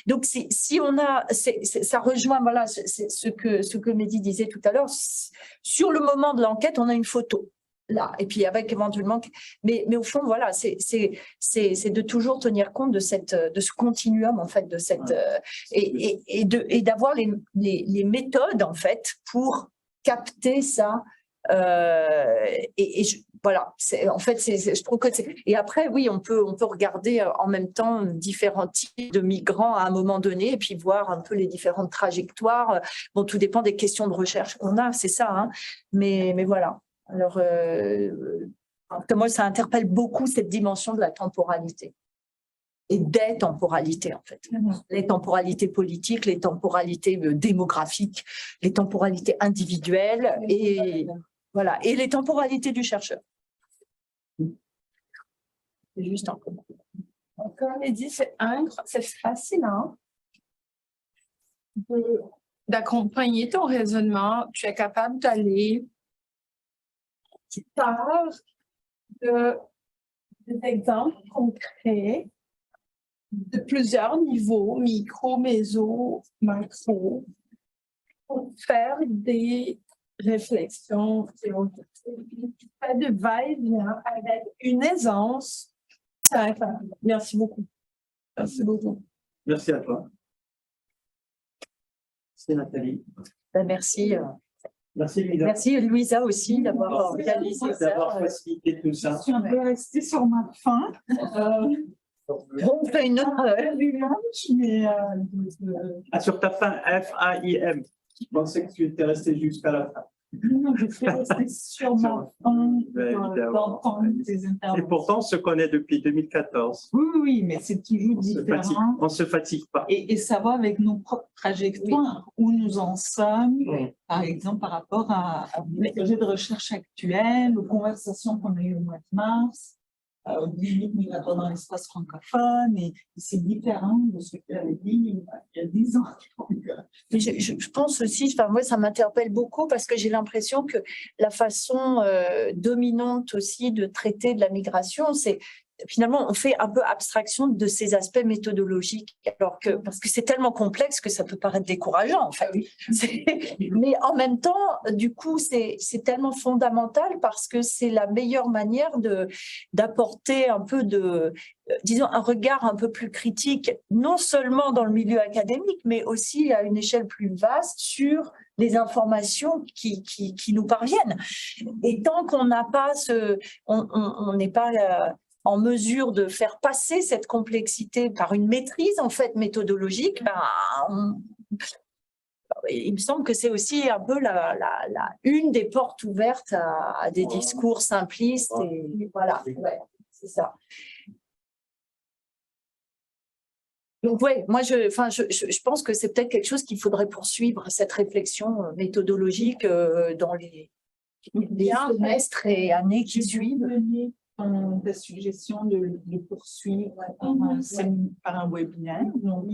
Donc si on a, ça rejoint ce que Mehdi disait tout à l'heure. Sur le moment de l'enquête, on a une photo. Là, et puis avec éventuellement, mais au fond, voilà, c'est de toujours tenir compte de ce continuum, en fait, de cette et d'avoir les méthodes, en fait, pour capter ça. Voilà, en fait, je trouve que et après, oui, on peut regarder en même temps différents types de migrants à un moment donné et puis voir un peu les différentes trajectoires. Bon, tout dépend des questions de recherche qu'on a, c'est ça, hein, mais voilà. Alors, moi, ça interpelle beaucoup cette dimension de la temporalité et des temporalités, en fait. Les temporalités politiques, les temporalités démographiques, les temporalités individuelles et, voilà, et les temporalités du chercheur. C'est juste un peu. Comme elle dit, c'est fascinant d'accompagner ton raisonnement. Tu es capable d'aller. Tu parles des exemples concrets de plusieurs niveaux, micro, méso, macro, pour faire des réflexions théoriques. Tu fais de va-et-vient avec une aisance. C'est incroyable. Merci beaucoup. Merci beaucoup. Merci à toi. C'est Nathalie. Merci. Merci Louisa. Merci Louisa aussi d'avoir organisé ça. D'avoir facilité tout ça. Je suis un peu restée sur ma faim. On fait une autre du lunch, mais Sur ta fin, F-A-I-M. Je pensais que tu étais resté jusqu'à la fin. non, je suis restée sur ma faim d'entendre tes Et interventions. pourtant, on se connaît depuis 2014. Oui, mais c'est toujours différent. On ne se fatigue pas. Et ça va avec nos propres trajectoires, où nous en sommes, Oui. par exemple, par rapport à des projets de recherche actuels, aux conversations qu'on a eues au mois de mars, aux limites migratoires dans l'espace francophone, et c'est différent de ce que tu avais dit il y a 10 ans. Mais je pense aussi, moi, ça m'interpelle beaucoup parce que j'ai l'impression que la façon dominante aussi de traiter de la migration, c'est finalement, on fait un peu abstraction de ces aspects méthodologiques, parce que c'est tellement complexe que ça peut paraître décourageant, en fait. Mais en même temps, du coup, c'est tellement fondamental parce que c'est la meilleure manière d'apporter un peu disons, un regard un peu plus critique, non seulement dans le milieu académique, mais aussi à une échelle plus vaste sur les informations qui nous parviennent. Et tant qu'on n'a pas on n'est pas en mesure de faire passer cette complexité par une maîtrise en fait méthodologique, il me semble que c'est aussi un peu une des portes ouvertes à des discours simplistes. Et voilà, ouais, c'est ça. Donc ouais, moi je pense que c'est peut-être quelque chose qu'il faudrait poursuivre, cette réflexion méthodologique dans les semestres et années qui suivent. Ta suggestion de poursuivre par un webinaire. Donc,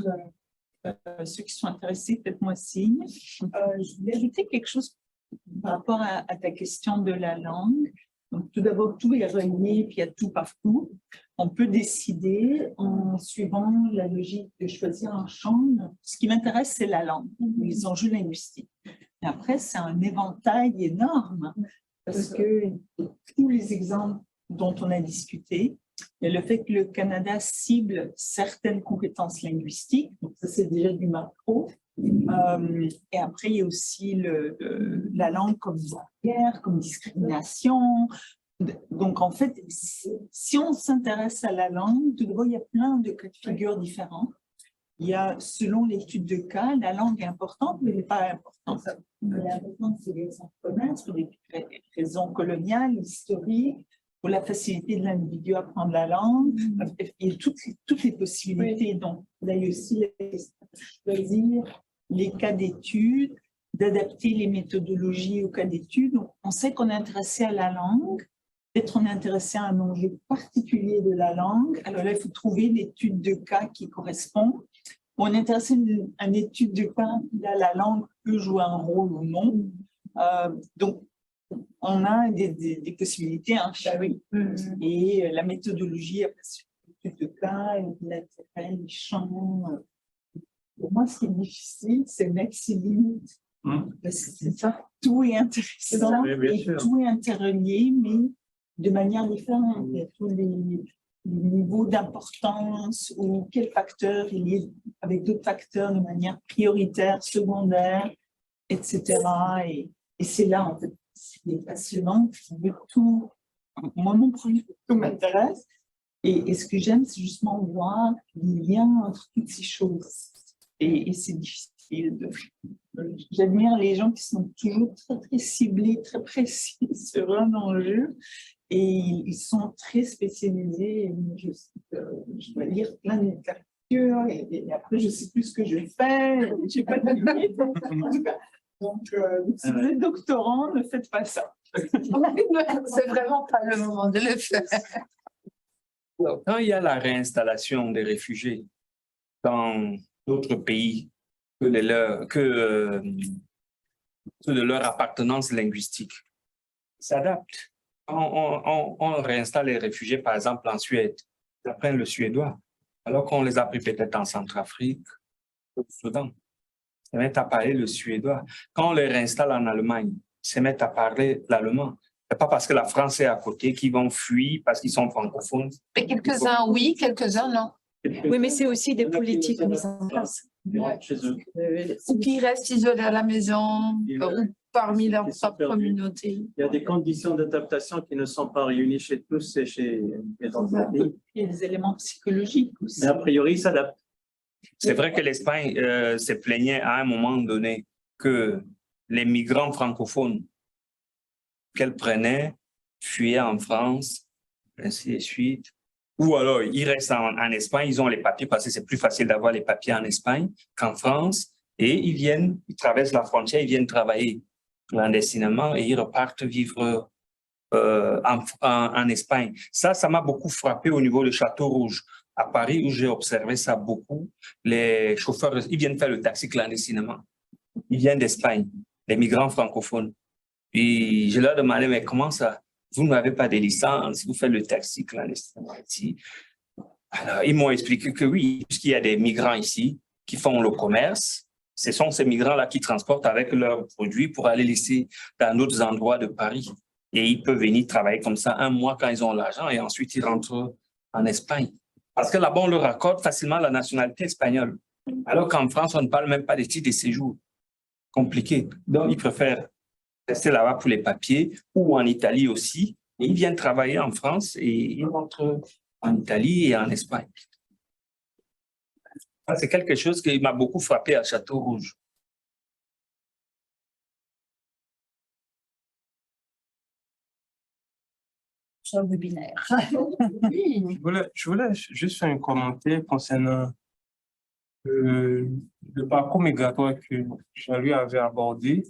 ceux qui sont intéressés, faites-moi signe. Je voulais ajouter quelque chose par rapport à ta question de la langue. Donc, tout d'abord, tout est relié, puis il y a tout partout. On peut décider en suivant la logique de choisir un champ. Ce qui m'intéresse, c'est la langue, les enjeux linguistiques. Et après, c'est un éventail énorme parce que tous les exemples dont on a discuté, il y a le fait que le Canada cible certaines compétences linguistiques, donc ça c'est déjà du macro. Et après, il y a aussi la langue comme barrière, comme discrimination. Donc, en fait, si on s'intéresse à la langue, tout d'abord, il y a plein de cas de figure différents. Il y a, selon l'étude de cas, la langue est importante, mais elle n'est pas importante. Elle est importante pour des raisons de commerce, pour des raisons coloniales, historiques, pour la facilité de l'individu à apprendre la langue, et toutes les possibilités. Donc, là, il y a aussi la question de choisir les cas d'études, d'adapter les méthodologies aux cas d'études. Donc, on sait qu'on est intéressé à la langue, peut-être on est intéressé à un enjeu particulier de la langue. Alors là, il faut trouver l'étude de cas qui correspond. On est intéressé à une étude de cas, là, la langue peut jouer un rôle ou non. Donc, on a des possibilités, hein, oui. Et la méthodologie, après, l'étude de cas, l'intérêt, les champs. Pour moi, ce qui est difficile, c'est mettre ses limites. Parce que c'est ça, tout est intéressant et tout est interrelié, mais de manière différente. Il y a tous les niveaux d'importance ou quel facteur est lié avec d'autres facteurs de manière prioritaire, secondaire, etc. Et c'est là, en fait, c'est passionnant. Tout, moi, mon projet, tout m'intéresse. Et ce que j'aime, c'est justement voir les liens entre toutes ces choses. Et c'est difficile. J'admire les gens qui sont toujours très, très ciblés, très précis sur un enjeu. Et ils sont très spécialisés. Je dois lire plein de littérature et après, je ne sais plus ce que je fais. Je n'ai pas de limite. En tout cas, donc, si vous êtes doctorant, ne faites pas ça. C'est vraiment pas le moment de le faire. Quand il y a la réinstallation des réfugiés dans d'autres pays que de leur appartenance linguistique, s'adaptent. On réinstalle les réfugiés, par exemple, en Suède. Ils apprennent le suédois, alors qu'on les a pris peut-être en Centrafrique, au Soudan. Ils se mettent à parler le suédois. Quand on les réinstalle en Allemagne, ils se mettent à parler l'allemand. Ce n'est pas parce que la France est à côté qu'ils vont fuir parce qu'ils sont francophones. Mais quelques-uns, oui, quelques-uns, non. Oui, mais c'est aussi des politiques mises en place. Chez eux. Ou qui restent isolés à la maison, ou parmi leur propre communauté. Il y a des conditions d'adaptation qui ne sont pas réunies chez tous et chez les autres pays. Il y a des éléments psychologiques aussi. Mais a priori, ils s'adaptent. C'est vrai que l'Espagne se plaignait à un moment donné que les migrants francophones qu'elle prenait fuyaient en France, ainsi de suite. Ou alors, ils restent en Espagne, ils ont les papiers parce que c'est plus facile d'avoir les papiers en Espagne qu'en France. Et ils traversent la frontière, ils viennent travailler clandestinement et ils repartent vivre en Espagne. Ça m'a beaucoup frappé au niveau de Château-Rouge. À Paris, où j'ai observé ça beaucoup, les chauffeurs, ils viennent faire le taxi clandestinement. Ils viennent d'Espagne, les migrants francophones. Et je leur demandais, mais comment ça? Vous n'avez pas de licence, vous faites le taxi clandestinement ici. Alors, ils m'ont expliqué que oui, puisqu'il y a des migrants ici qui font le commerce, ce sont ces migrants-là qui transportent avec leurs produits pour aller laisser dans d'autres endroits de Paris. Et ils peuvent venir travailler comme ça un mois quand ils ont l'argent et ensuite ils rentrent en Espagne. Parce que là-bas, on leur accorde facilement la nationalité espagnole. Alors qu'en France, on ne parle même pas des titres de séjour. Compliqué. Donc, ils préfèrent rester là-bas pour les papiers ou en Italie aussi. Et ils viennent travailler en France et ils rentrent en Italie et en Espagne. C'est quelque chose qui m'a beaucoup frappé à Château-Rouge. Sur le webinaire. Je voulais juste faire un commentaire concernant le parcours migratoire que Jean-Louis avait abordé,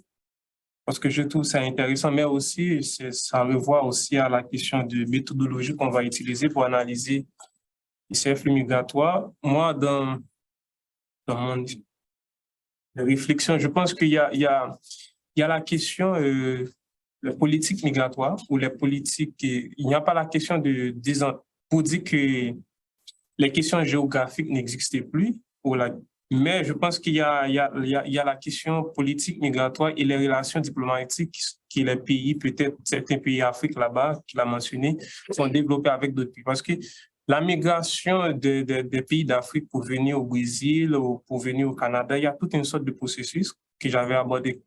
parce que je trouve ça intéressant, mais aussi ça revoit aussi à la question de méthodologie qu'on va utiliser pour analyser ces flux migratoires. Moi, dans mon réflexion, je pense qu'il y a la question les politiques migratoires ou les politiques, il n'y a pas la question pour dire que les questions géographiques n'existaient plus, mais je pense qu'il y a la question politique migratoire et les relations diplomatiques que les pays, peut-être certains pays d'Afrique là-bas, qu'il a mentionné, sont développés avec d'autres pays. Parce que la migration des pays d'Afrique pour venir au Brésil ou pour venir au Canada, il y a toute une sorte de processus que j'avais abordé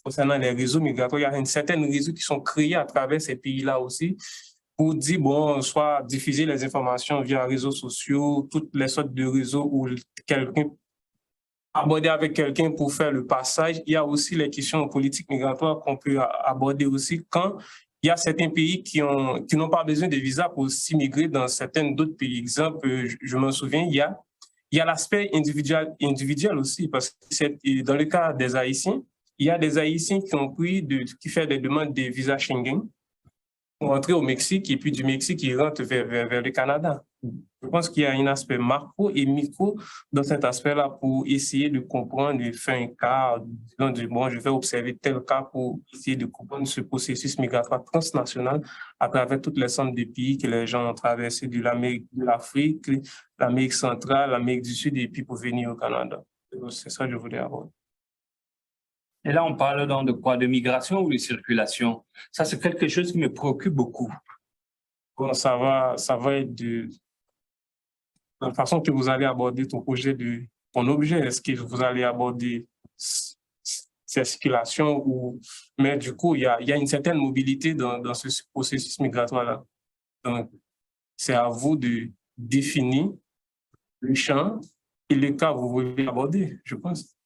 concernant les réseaux migratoires. Il y a une certaine réseaux qui sont créés à travers ces pays-là aussi pour dire, bon, soit diffuser les informations via réseaux sociaux, toutes les sortes de réseaux où quelqu'un aborder avec quelqu'un pour faire le passage. Il y a aussi les questions politiques migratoires qu'on peut aborder aussi quand il y a certains pays qui n'ont pas besoin de visa pour s'immigrer dans certains d'autres pays. Exemple, je me souviens, il y a l'aspect individuel aussi, parce que dans le cas des Haïtiens, il y a des Haïtiens qui font des demandes de visa Schengen pour entrer au Mexique et puis du Mexique, ils rentrent vers le Canada. Je pense qu'il y a un aspect macro et micro dans cet aspect-là pour essayer de comprendre et faire un cas, bon, je vais observer tel cas pour essayer de comprendre ce processus migratoire transnational à travers toutes les centres de pays que les gens ont traversé de l'Amérique, de l'Afrique, l'Amérique centrale, l'Amérique du Sud et puis pour venir au Canada. C'est ça que je voulais avoir. Et là, on parle donc de quoi? De migration ou de circulation? Ça, c'est quelque chose qui me préoccupe beaucoup. Bon, ça va être de la façon que vous allez aborder ton projet, ton objet. Est-ce que vous allez aborder circulation ou... Mais du coup, il y a une certaine mobilité dans ce processus migratoire-là. Donc, c'est à vous de définir le champ et le cas que vous voulez aborder, je pense.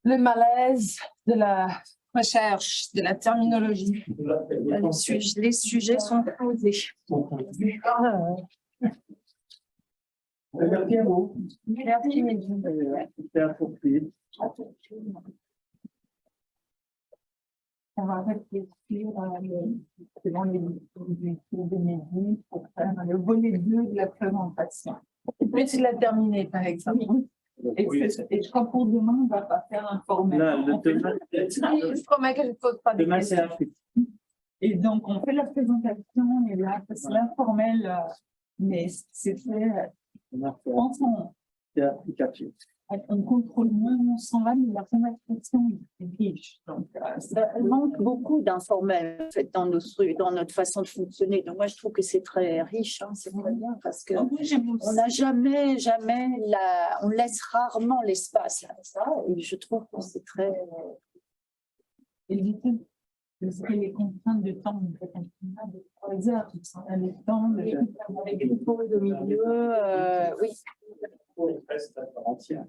Le malaise de la recherche, de la terminologie. Les sujets sont posés. Merci à vous. Merci. C'était approprié. On va réfléchir selon les cours de midi pour faire le volet 2 de la présentation. Peux-tu la terminer, par exemple? Et je crois que pour demain, on ne va pas faire un formel. Je promets que je ne pose pas de Demain, c'est questions. Afrique. Et donc, on fait la présentation, et là, c'est l'informel, mais c'était, C'est applicatif. on contrôle moins, on s'en va, mais la conversation est riche. Donc, Ça manque beaucoup d'informels en fait, dans notre façon de fonctionner. Donc moi je trouve que c'est très riche, hein, c'est très bien parce que moi, j'aime aussi. on n'a jamais on laisse rarement l'espace à ça et je trouve que c'est très éviter les contraintes de temps, on fait un peu de 3 heures, on a le temps de avec une pause au milieu, oui. Pour le reste entière.